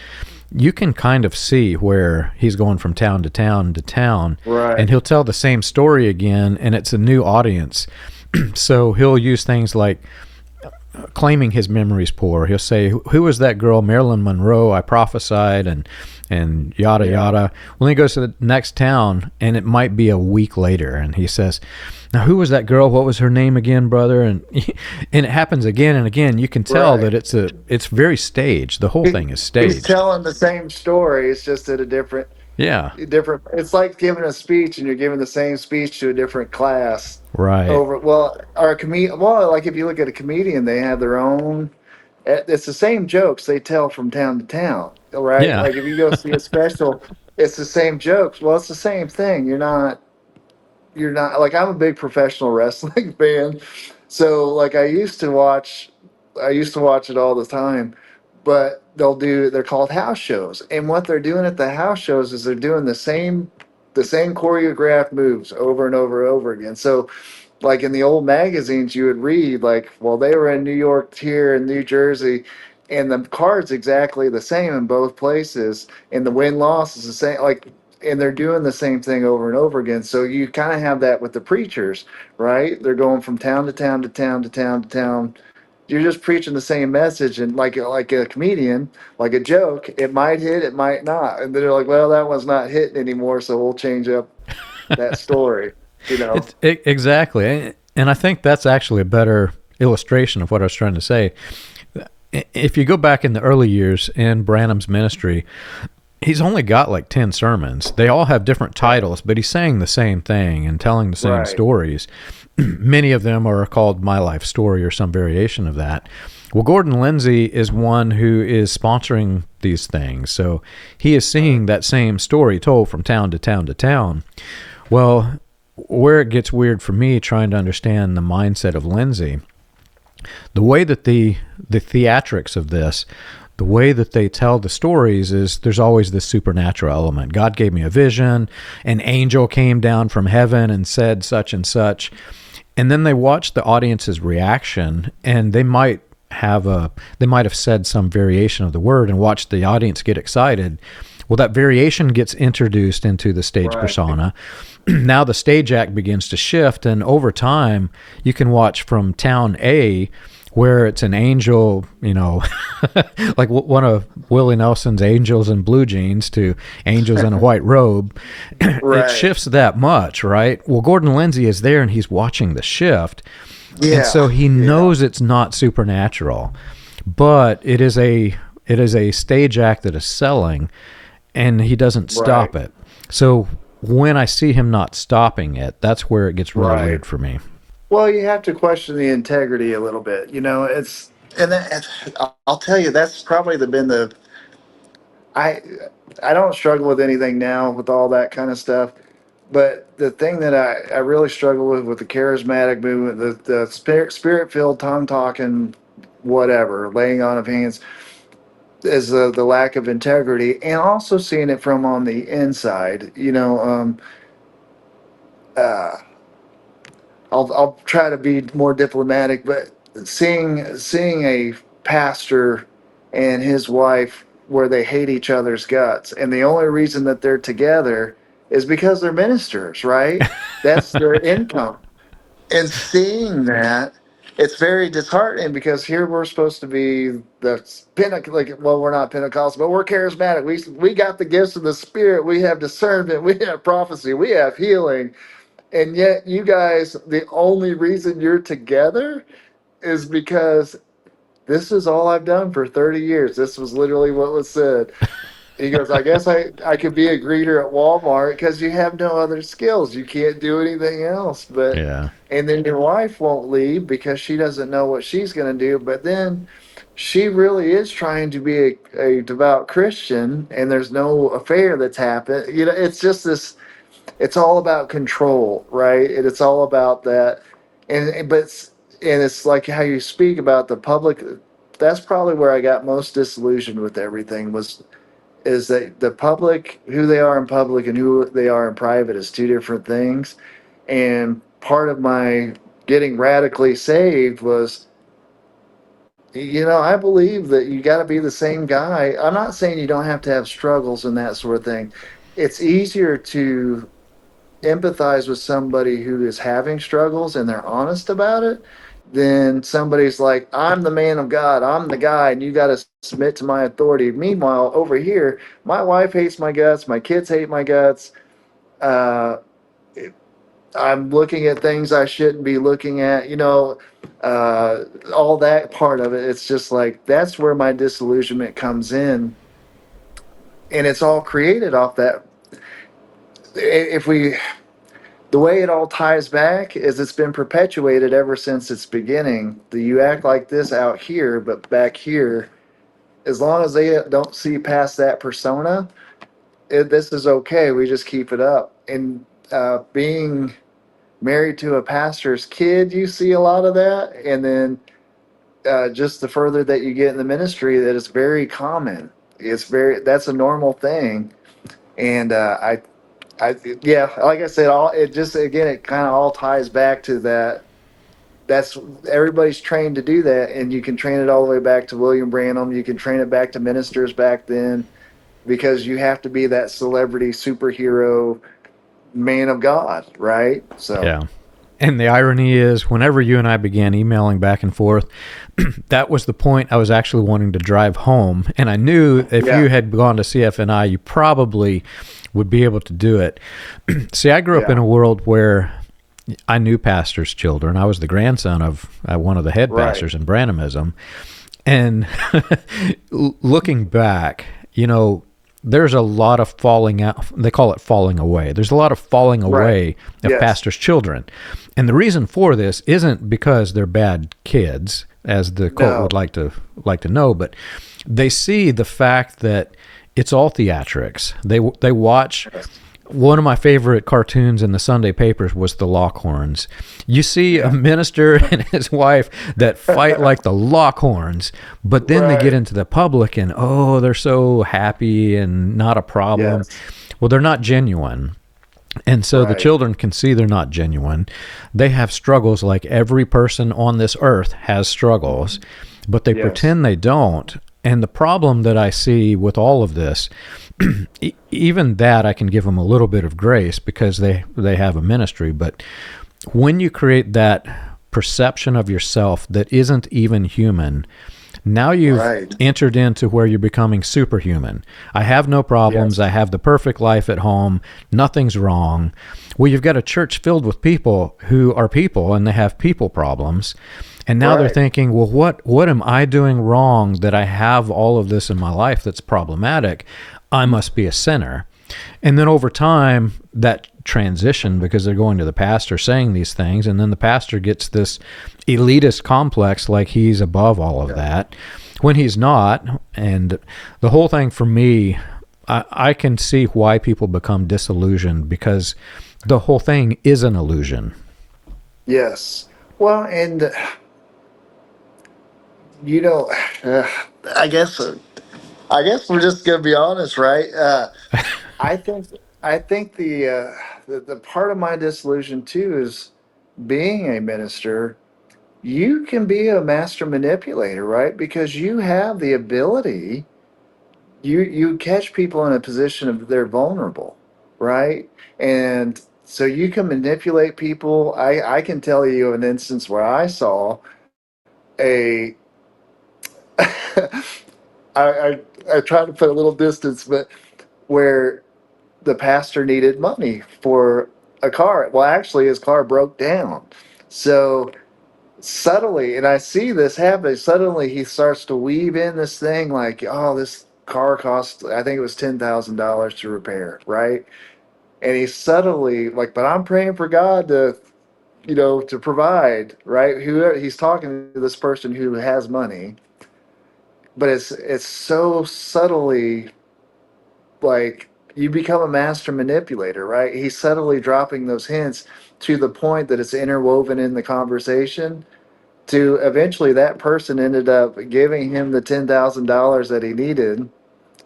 you can kind of see where he's going from town to town to town, right. and he'll tell the same story again, and it's a new audience. So he'll use things like claiming his memory's poor. He'll say, "Who was that girl, Marilyn Monroe? I prophesied," and yada Yeah, yada. Well, then he goes to the next town, and it might be a week later, and he says, "Now, who was that girl? What was her name again, brother?" And and it happens again and again. You can tell right. that it's very staged. The whole He, thing is he's staged. telling the same story. It's just at a Yeah, different. It's like giving a speech and you're giving the same speech to a different class right. over. Well, or a comedian. Well, like if you look at a comedian, they have their own. It's the same jokes they tell from town to town, right? Yeah, Like if you go see a special, it's the same jokes. Well, it's the same thing. You're not like I'm a big professional wrestling fan, so like I used to watch it all the time, but they're called house shows, and what they're doing at the house shows is they're doing the same choreographed moves over and over and over again. So like in the old magazines you would read like, well, they were in New York here in New Jersey, and the card's exactly the same in both places, and the win loss is the same, like, and they're doing the same thing over and over again. So you kind of have that with the preachers, right? They're going from town to town to town to town to town. You're just preaching the same message, and like a comedian, like a joke, it might hit, it might not, and then they're like, well, that one's not hitting anymore, so we'll change up that story, you know? exactly. And I think that's actually a better illustration of what I was trying to say. If you go back in the early years in Branham's ministry, he's only got like 10 sermons. They all have different titles, but he's saying the same thing and telling the same Right. stories. Many of them are called My Life Story or some variation of that. Well, Gordon Lindsay is one who is sponsoring these things. So he is seeing that same story told from town to town to town. Well, where it gets weird for me trying to understand the mindset of Lindsay, the way that the theatrics of this, the way that they tell the stories is there's always this supernatural element. God gave me a vision, an angel came down from heaven and said such and such. And then they watch the audience's reaction, and they might have said some variation of the word and watched the audience get excited. Well, that variation gets introduced into the stage Right. persona. Now the stage act begins to shift, and over time you can watch from town A, where it's an angel, like one of Willie Nelson's angels in blue jeans to angels in a white robe. It Right. shifts that much, right? Well, Gordon Lindsay is there and he's watching the shift. And Yeah. so he Yeah. knows it's not supernatural, but it is a stage act that is selling, and he doesn't Right. stop it. So when I see him not stopping it, that's where it gets really Right. weird for me. Well, you have to question the integrity a little bit. It's and that, I'll tell you that's probably been the I I don't struggle with anything now with all that kind of stuff. But the thing that I really struggle with the charismatic movement, the spirit filled tongue talking, whatever, laying on of hands, is the lack of integrity, and also seeing it from on the inside. Uh, I'll try to be more diplomatic, but seeing a pastor and his wife where they hate each other's guts, and the only reason that they're together is because they're ministers, right? That's their income. And seeing that, it's very disheartening because here we're supposed to be the like, well, we're not Pentecostal, but we're charismatic. We got the gifts of the Spirit. We have discernment. We have prophecy. We have healing, and yet you guys, the only reason you're together is because this is all I've done for 30 years. This was literally what was said. He goes, I guess I could be a greeter at Walmart because you have no other skills. You can't do anything else. But Yeah. and then your wife won't leave because she doesn't know what she's going to do. But then she really is trying to be a devout Christian, and there's no affair that's happened. You know, it's just this. It's all about control, right? And it's all about that. And it's like how you speak about the public. That's probably where I got most disillusioned with everything was is that the public, who they are in public and who they are in private, is two different things. And part of my getting radically saved was, I believe that you got to be the same guy. I'm not saying you don't have to have struggles and that sort of thing. It's easier to empathize with somebody who is having struggles and they're honest about it than somebody's like, I'm the man of God, I'm the guy, and you got to submit to my authority. Meanwhile, over here, my wife hates my guts, my kids hate my guts. Uh, I'm looking at things I shouldn't be looking at, all that part of it. It's just like that's where my disillusionment comes in. And it's all created off that. If we the way it all ties back is it's been perpetuated ever since its beginning. You act like this out here, but back here, as long as they don't see past that persona, this is okay. We just keep it up. And being married to a pastor's kid, you see a lot of that. And then just the further that you get in the ministry, that is very common. That's a normal thing. And yeah, like I said, it just again, it kind of all ties back to that. That's everybody's trained to do that, and you can train it all the way back to William Branham. You can train it back to ministers back then, because you have to be that celebrity superhero man of God, right? So Yeah. And the irony is, whenever you and I began emailing back and forth, that was the point I was actually wanting to drive home. And I knew if yeah, you had gone to CFNI, you probably would be able to do it. See, I grew up in yeah, a world where I knew pastors' children. I was the grandson of one of the head right, pastors in Branhamism. And looking back, there's a lot of falling out. They call it falling away. There's a lot of falling right, away of yes, pastors' children. And the reason for this isn't because they're bad kids, as the cult would no, like to know, but they see the fact that it's all theatrics. They watch. One of my favorite cartoons in the Sunday papers was the Lockhorns. You see a yeah, minister and his wife that fight like the Lockhorns, but then they get right, into the public and, oh, they're so happy and not a problem. yes, Well, they're not genuine. And so the right, children can see they're not genuine. They have struggles like every person on this earth has struggles, but they yes, pretend they don't. And the problem that I see with all of this, even that I can give them a little bit of grace because they have a ministry. But when you create that perception of yourself that isn't even human, now you've right, entered into where you're becoming superhuman. I have no problems. I yes, have the perfect life at home. Nothing's wrong. Well, you've got a church filled with people who are people and they have people problems. And now they're right, thinking, well, what am I doing wrong that I have all of this in my life that's problematic? I must be a sinner. And then over time, that transition, because they're going to the pastor saying these things, and then the pastor gets this elitist complex like he's above all of yeah, that when he's not. And the whole thing for me, I can see why people become disillusioned because the whole thing is an illusion. yes. Well, and you know, uh, I guess I guess we're just gonna be honest, right? I think I think the part of my disillusion too is being a minister. You can be a master manipulator, right? Because you have the ability. You catch people in a position of they're vulnerable, right? And so you can manipulate people. I can tell you an instance where I saw a I, I try to put a little distance, but where the pastor needed money for a car. Well, actually, his car broke down. So subtly, and I see this happen. Suddenly, he starts to weave in this thing like, "Oh, this car cost, I think it was $10,000 to repair, right?" And he subtly like, "But I'm praying for God to, to provide, right?" Who he's talking to this person who has money, but it's so subtly like you become a master manipulator, right? He's subtly dropping those hints to the point that it's interwoven in the conversation to eventually that person ended up giving him the $10,000 that he needed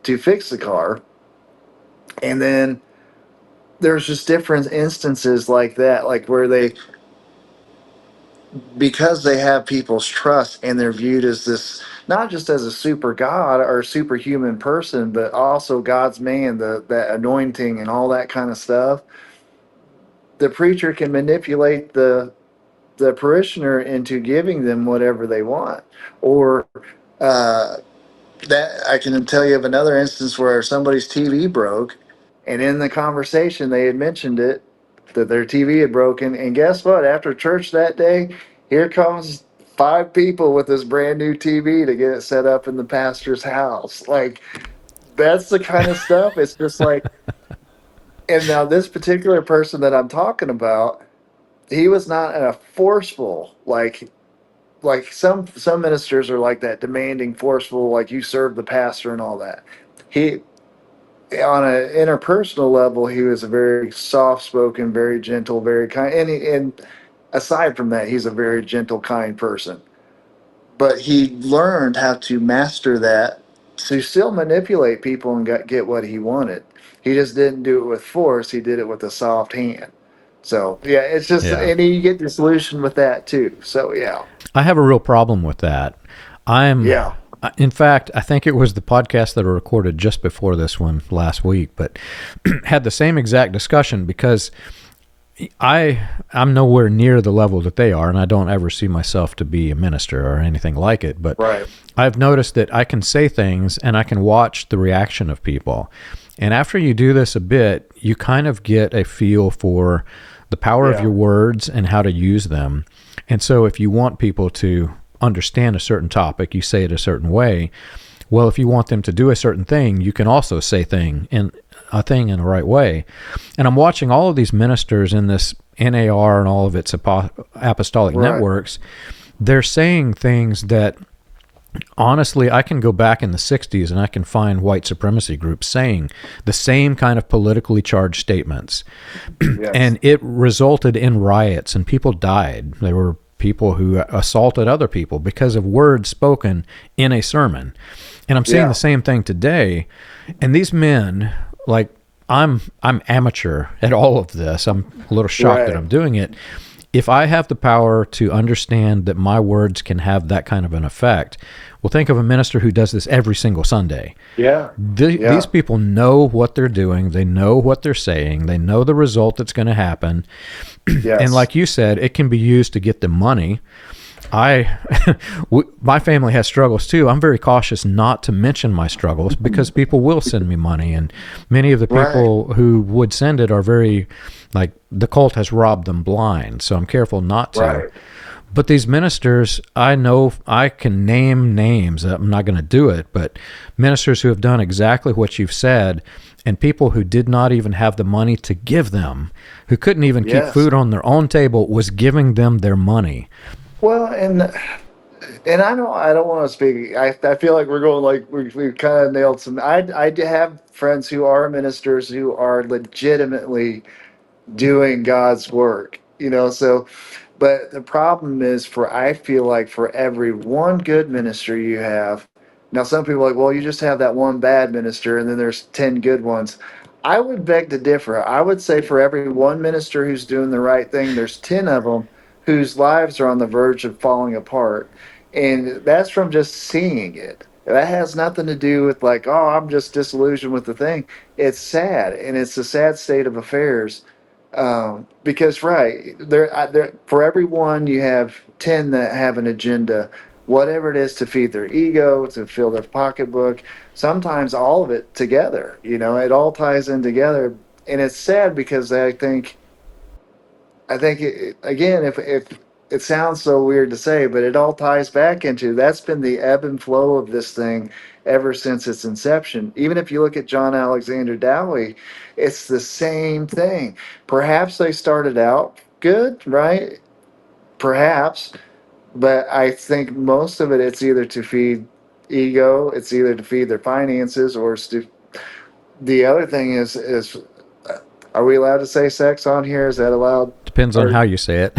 to fix the car. And then there's just different instances like that, like where they, because they have people's trust and they're viewed as this, not just as a super god or superhuman person, but also God's man, that anointing and all that kind of stuff. The preacher can manipulate the parishioner into giving them whatever they want, or uh, that I can tell you of another instance where somebody's TV broke, and in the conversation they had mentioned it that their TV had broken, and guess what? After church that day, here comes five people with this brand new TV to get it set up in the pastor's house. Like that's the kind of stuff. It's just like, and now this particular person that I'm talking about, he was not a forceful like some ministers are like that, demanding, forceful, like you serve the pastor and all that. He, on an interpersonal level, he was a very soft spoken, very gentle, very kind, and aside from that, he's a very gentle, kind person. But he learned how to master that to still manipulate people and get what he wanted. He just didn't do it with force. He did it with a soft hand. So yeah, it's just, Yeah. and you get disillusioned with that too. So yeah, I have a real problem with that. I'm, yeah, in fact, I think it was the podcast that I recorded just before this one last week, but had the same exact discussion because I'm nowhere near the level that they are, and I don't ever see myself to be a minister or anything like it. But right. I've noticed that I can say things and I can watch the reaction of people. And after you do this a bit, you kind of get a feel for the power of Yeah. your words and how to use them. And so if you want people to understand a certain topic, you say it a certain way. Well, if you want them to do a certain thing, you can also say a thing in the right way. And I'm watching all of these ministers in this NAR and all of its apostolic Right. networks. They're saying things that honestly, I can go back in the 60s and I can find white supremacy groups saying the same kind of politically charged statements. Yes. And it resulted in riots and people died. There were people who assaulted other people because of words spoken in a sermon. And I'm seeing Yeah. the same thing today. And these men, like, I'm amateur at all of this. I'm a little shocked that Right. I'm doing it. If I have the power to understand that my words can have that kind of an effect, well, think of a minister who does this every single Sunday. Yeah. Yeah. These people know what they're doing. They know what they're saying. They know the result that's going to happen. Yes. And like you said, it can be used to get them money. My family has struggles too. I'm very cautious not to mention my struggles because people will send me money, and many of the people who would send it are very, like, the cult has robbed them blind. So I'm careful not to. Right. But these ministers, I know I can name names. I'm not going to do it, but ministers who have done exactly what you've said, and people who did not even have the money to give them, who couldn't even keep Yes. food on their own table, was giving them their money. Well, and I don't want to speak. I feel like we're going like we kind of nailed some. I do have friends who are ministers who are legitimately doing God's work. So, but the problem is, I feel like for every one good minister you have, now some people are like, well, you just have that one bad minister and then there's 10 good ones. I would beg to differ. I would say for every one minister who's doing the right thing, there's 10 of them whose lives are on the verge of falling apart. And that's from just seeing it. That has nothing to do with like, oh, I'm just disillusioned with the thing. It's sad, and it's a sad state of affairs. Because right there, for every one you have 10 that have an agenda, whatever it is to feed their ego, to fill their pocketbook. Sometimes all of it together. It all ties in together, and it's sad because I think again, if it sounds so weird to say, but it all ties back into that's been the ebb and flow of this thing ever since its inception. Even if you look at John Alexander Dowie, it's the same thing. Perhaps they started out good, right? Perhaps, but I think most of it, it's either to feed ego, it's either to feed their finances, or it's to, the other thing is, are we allowed to say sex on here? Is that allowed? Depends on Or how you say it.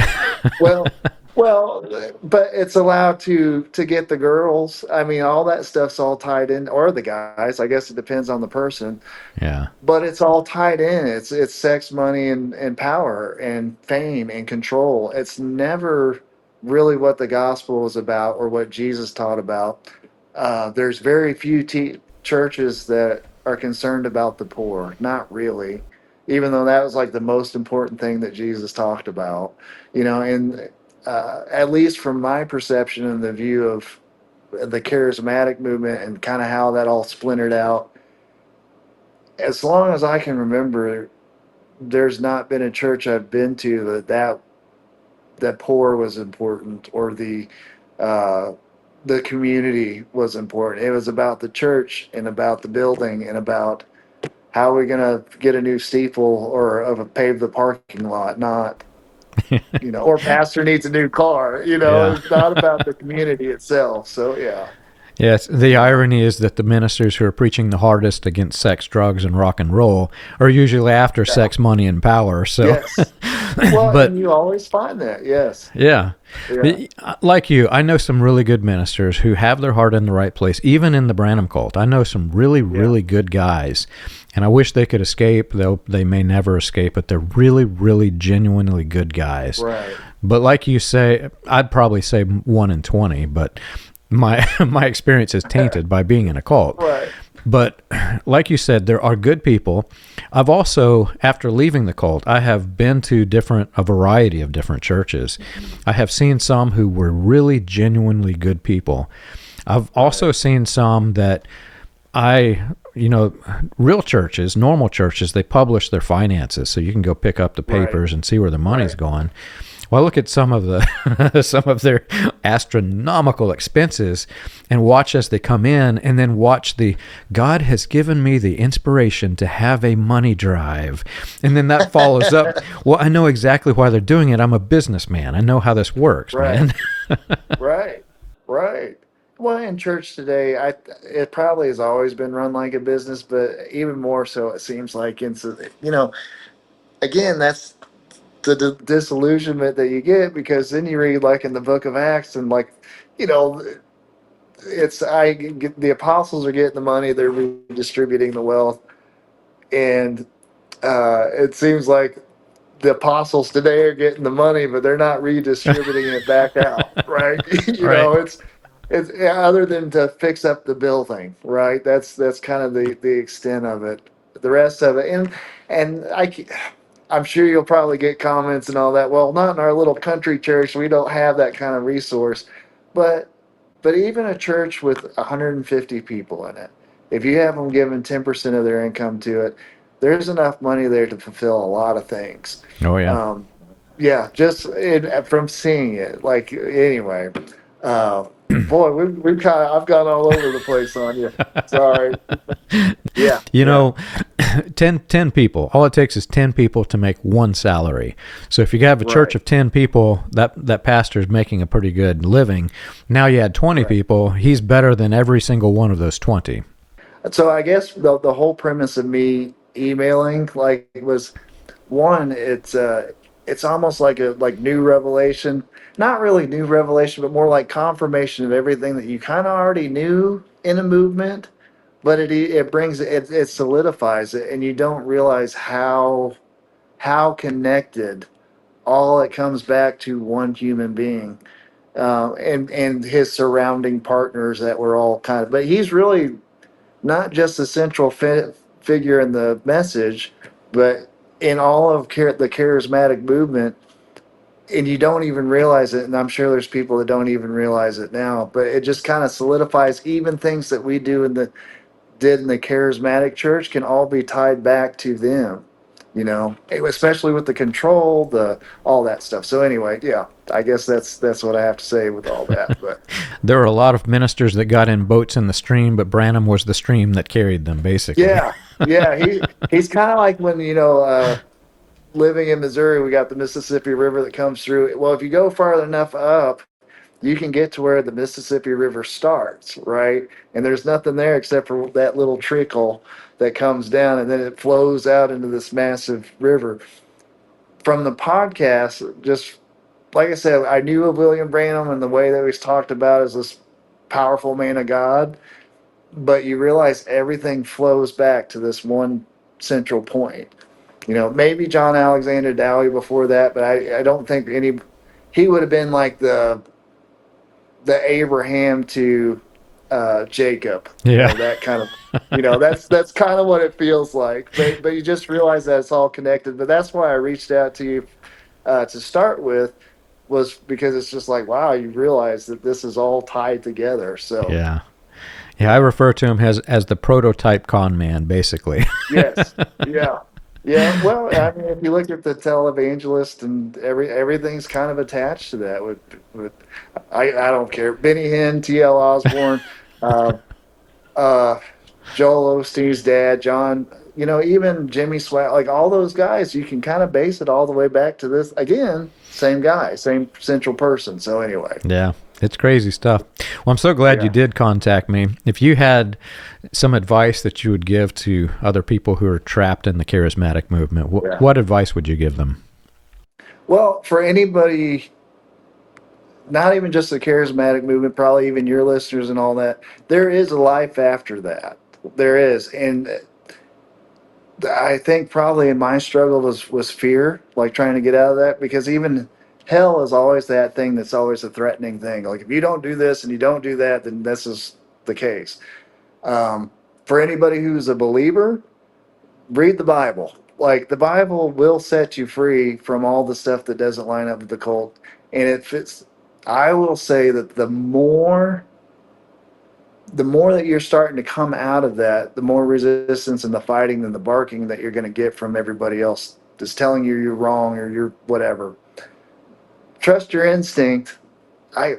well, well, but it's allowed to get the girls. I mean, all that stuff's all tied in, or the guys. I guess it depends on the person, Yeah. but it's all tied in. It's sex, money, and power and fame and control. It's never really what the gospel is about or what Jesus taught about. There's very few churches that are concerned about the poor. Not really, even though that was like the most important thing that Jesus talked about. And at least from my perception and the view of the charismatic movement and kind of how that all splintered out, as long as I can remember, there's not been a church I've been to that poor was important, or uh, the community was important. It was about the church and about the building and about how we're gonna get a new steeple or pave the parking lot, not or pastor needs a new car. Yeah. It's not about the community itself. So yeah, Yes, the yeah, irony is that the ministers who are preaching the hardest against sex, drugs, and rock and roll are usually after yeah. sex, money, and power. So, Yes. Well, but and you always find that. Yes. yeah, Yeah. like you, I know some really good ministers who have their heart in the right place, even in the Branham cult. I know some really, Yeah. really good guys, and I wish they could escape. They may never escape, but they're really, really genuinely good guys. Right. But like you say, I'd probably say 1 in 20, but my experience is tainted by being in a cult. Right. But like you said, there are good people. I've also, after leaving the cult, I have been to a variety of different churches. I have seen some who were really genuinely good people. I've also seen some that real churches, normal churches, they publish their finances, so you can go pick up the Right. papers and see where the money's Right. going. Well, I look at some of the some of their astronomical expenses and watch as they come in, and then watch the God has given me the inspiration to have a money drive, and then that follows up. Well, I know exactly why they're doing it. I'm a businessman. I know how this works, Right. man. Right. Right. Well, in church today, it probably has always been run like a business, but even more so, it seems like again, that's the disillusionment that you get, because then you read like in the book of Acts, and like, you know, it's I get, the apostles are getting the money, they're redistributing the wealth, and it seems like the apostles today are getting the money, but they're not redistributing it back out, right? Right. It's other than to fix up the building, right? That's kind of the extent of it. The rest of it, and I'm sure you'll probably get comments and all that. Well, not in our little country church. We don't have that kind of resource, but even a church with 150 people in it, if you have them giving 10% of their income to it, there's enough money there to fulfill a lot of things. Oh yeah. Um, yeah, just from seeing it. Like anyway, uh, boy, we've kind of I've gone all over the place on you. Sorry. Yeah, You yeah, know, 10 people. All it takes is 10 people to make one salary. So if you have a church right, of 10 people, that pastor's making a pretty good living. Now you add 20 right. people, he's better than every single one of those 20. So I guess the whole premise of me emailing like was one, it's almost like a like new revelation, not really new revelation, but more like confirmation of everything that you kind of already knew in a movement, but it brings it solidifies it, and you don't realize how connected all it comes back to one human being, and his surrounding partners that were all kind of, but he's really not just the central figure in the message, but in all of the charismatic movement. And you don't even realize it. And I'm sure there's people that don't even realize it now, but it just kind of solidifies even things that we did in the charismatic church can all be tied back to them, especially with the control, all that stuff. So anyway, yeah, I guess that's what I have to say with all that. But There were a lot of ministers that got in boats in the stream, but Branham was the stream that carried them, basically. yeah, yeah, he's kind of like when living in Missouri, we got the Mississippi River that comes through. Well, if you go far enough up, you can get to where the Mississippi River starts, right? And there's nothing there except for that little trickle that comes down, and then it flows out into this massive river. From the podcast, just like I said, I knew of William Branham and the way that he's talked about as this powerful man of God, but you realize everything flows back to this one central point. Maybe John Alexander Dowie before that, but I don't think he would have been like the Abraham to Jacob. Yeah. That kind of, that's kind of what it feels like. But you just realize that it's all connected. But that's why I reached out to you to start with, was because it's just like, wow, you realize that this is all tied together. So Yeah. Yeah, I refer to him as the prototype con man, basically. yes, yeah. Yeah, well, I mean, if you look at the televangelist and everything's kind of attached to that. With I don't care. Benny Hinn, T.L. Osborne, uh, uh, Joel Osteen's dad, John. Even Jimmy Swaggart, like all those guys, you can kind of base it all the way back to this again. Same guy, same central person. So anyway, Yeah, it's crazy stuff. Well, I'm so glad you yeah. did contact me. If you had some advice that you would give to other people who are trapped in the charismatic movement, Yeah. what advice would you give them? Well, for anybody, not even just the charismatic movement, probably even your listeners and all that, there is a life after that. There is, and I think probably in my struggle was fear, like trying to get out of that, because even hell is always that thing that's always a threatening thing. Like if you don't do this and you don't do that, then this is the case. Um, for anybody who's a believer, read the Bible. Like the Bible will set you free from all the stuff that doesn't line up with the cult, and it fits. I will say that the more that you're starting to come out of that, the more resistance and the fighting and the barking that you're going to get from everybody else that's telling you you're wrong or you're whatever. Trust your instinct. I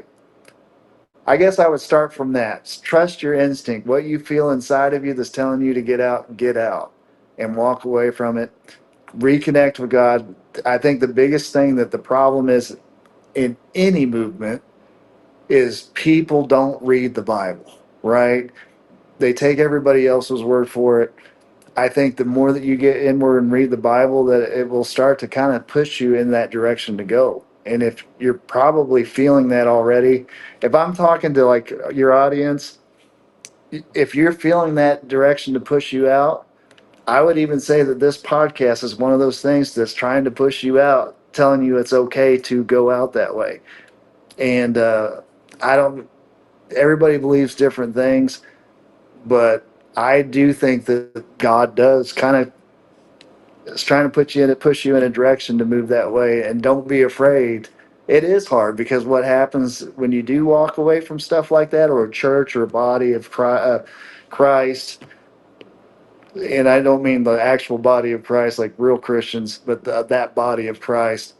I guess I would start from that. Trust your instinct. What you feel inside of you that's telling you to get out and walk away from it. Reconnect with God. I think the biggest thing that the problem is in any movement is people don't read the Bible, right? They take everybody else's word for it. I think the more that you get inward and read the Bible, that it will start to kind of push you in that direction to go. And if you're probably feeling that already, if I'm talking to like your audience, if you're feeling that direction to push you out, I would even say that this podcast is one of those things that's trying to push you out, telling you it's okay to go out that way. And I don't, everybody believes different things, but I do think that God does kind of is trying to push you in a direction to move that way. And don't be afraid. It is hard because what happens when you do walk away from stuff like that, or a church or a body of Christ, and I don't mean the actual body of Christ like real Christians, but that body of Christ,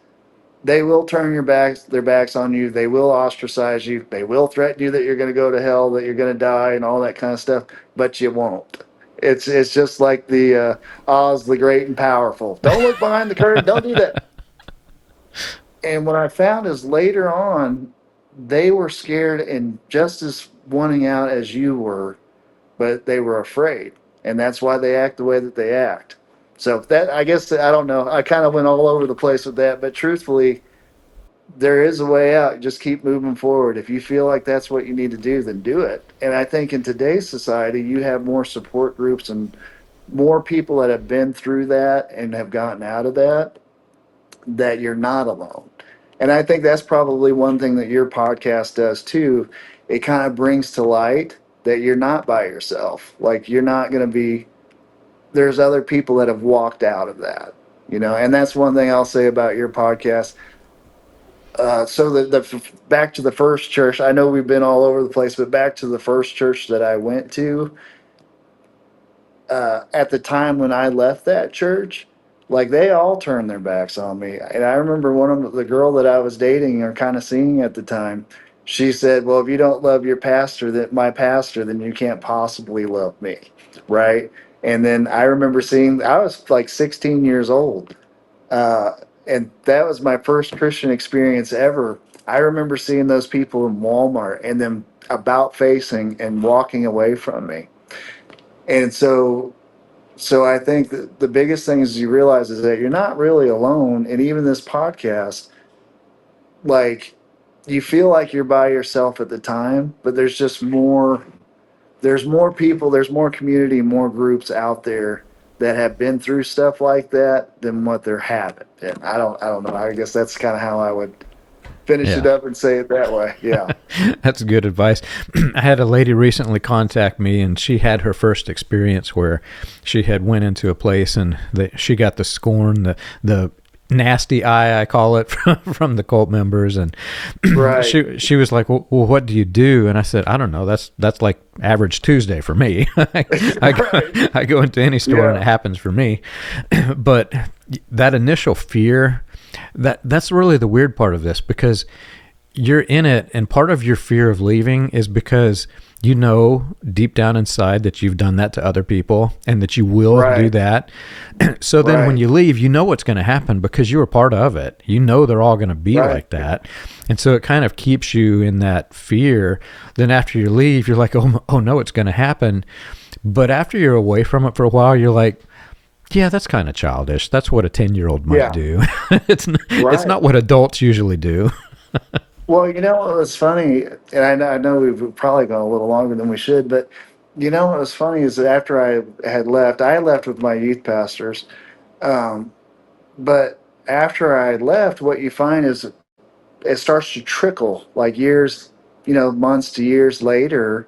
they will turn their backs on you. They will ostracize you. They will threaten you that you're going to go to hell, that you're going to die, and all that kind of stuff. But you won't. It's just like the Oz the Great and Powerful. Don't look behind the curtain. Don't do that. And what I found is later on, they were scared and just as wanting out as you were, but they were afraid, and that's why they act the way that they act. So that, I guess, I don't know. I kind of went all over the place with that, but truthfully, there is a way out. Just keep moving forward. If you feel like that's what you need to do, then do it. And I think in today's society, you have more support groups and more people that have been through that and have gotten out of that, that you're not alone. And I think that's probably one thing that your podcast does too. It kind of brings to light that you're not by yourself. Like you're not going to be, there's other people that have walked out of that, and that's one thing I'll say about your podcast. So the back to the first church, I know we've been all over the place, but back to the first church that I went to, at the time when I left that church, like they all turned their backs on me. And I remember one of the girl that I was dating or kind of seeing at the time, she said, well, if you don't love your pastor, that my pastor, then you can't possibly love me. Right. And then I remember seeing, I was like 16 years old. And that was my first Christian experience ever. I remember seeing those people in Walmart and them about facing and walking away from me. And so I think that the biggest thing is you realize is that you're not really alone. And even this podcast, like you feel like you're by yourself at the time, but there's more people, there's more community, more groups out there that have been through stuff like that than what there haven't. And I don't know. I guess that's kind of how I would finish it up and say it that way. Yeah. That's good advice. I had a lady recently contact me, and she had her first experience where she had went into a place and she got the scorn, the nasty eye, I call it, from the cult members. And right. she was like, well, what do you do? And I said, I don't know. That's like average Tuesday for me. I go into any store and it happens for me. But that initial fear, that's really the weird part of this, because you're in it, and part of your fear of leaving is because you know deep down inside that you've done that to other people and that you will do that. So then when you leave, you know what's going to happen because you were part of it. You know they're all going to be like that. And so it kind of keeps you in that fear. Then after you leave, you're like, oh no, it's going to happen. But after you're away from it for a while, you're like, yeah, that's kind of childish. That's what a 10-year-old might do. It's not what adults usually do. Well, you know what was funny, and I know we've probably gone a little longer than we should, but you know what was funny is that after I had left with my youth pastors, but after I left, what you find is it starts to trickle, like years, months to years later.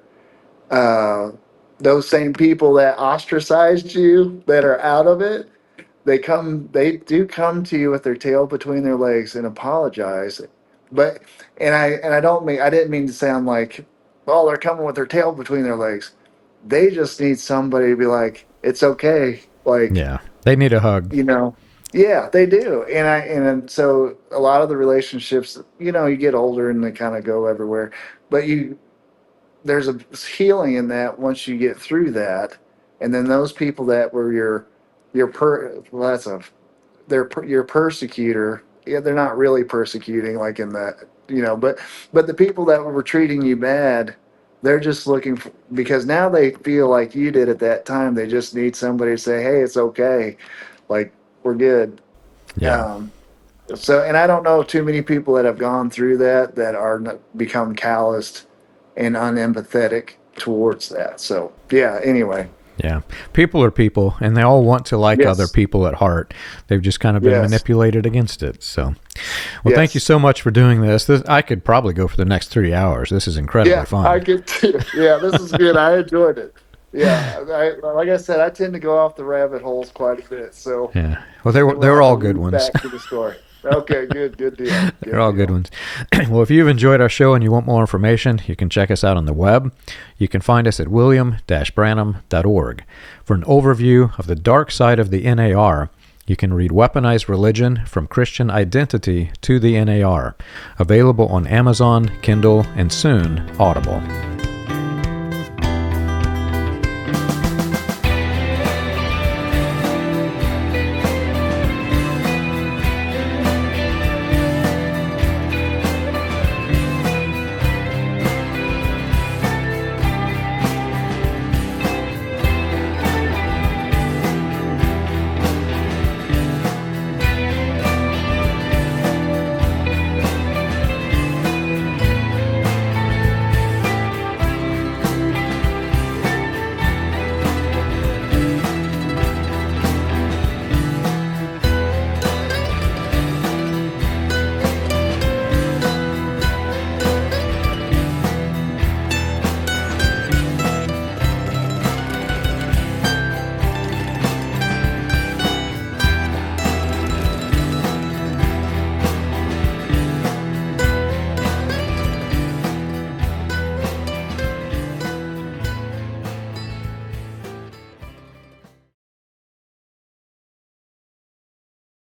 Those same people that ostracized you, that are out of it, they do come to you with their tail between their legs and apologize. But I didn't mean to sound like, well, they're coming with their tail between their legs. They just need somebody to be like, it's okay. Like, yeah, they need a hug. Yeah, they do. And so a lot of the relationships, you get older and they kind of go everywhere, but there's a healing in that once you get through that. And then those people that were your persecutor. Yeah, they're not really persecuting like in that, but the people that were treating you bad, they're just looking for, because now they feel like you did at that time. They just need somebody to say, hey, it's okay. Like, we're good. Yeah. And I don't know too many people that have gone through that are become calloused and unempathetic towards that. So yeah, anyway. Yeah. People are people, and they all want to like other people at heart. They've just kind of been manipulated against it. So, well, thank you so much for doing this. I could probably go for the next 3 hours. This is incredibly fun. I could too. Yeah, this is good. I enjoyed it. Yeah. Like I said, I tend to go off the rabbit holes quite a bit. So yeah. Well, they were all good ones. Back to the story. Okay, good deal. They're all good ones. Well, if you've enjoyed our show and you want more information, you can check us out on the web. You can find us at william-branham.org. For an overview of the dark side of the NAR, you can read Weaponized Religion from Christian Identity to the NAR, available on Amazon, Kindle, and soon Audible.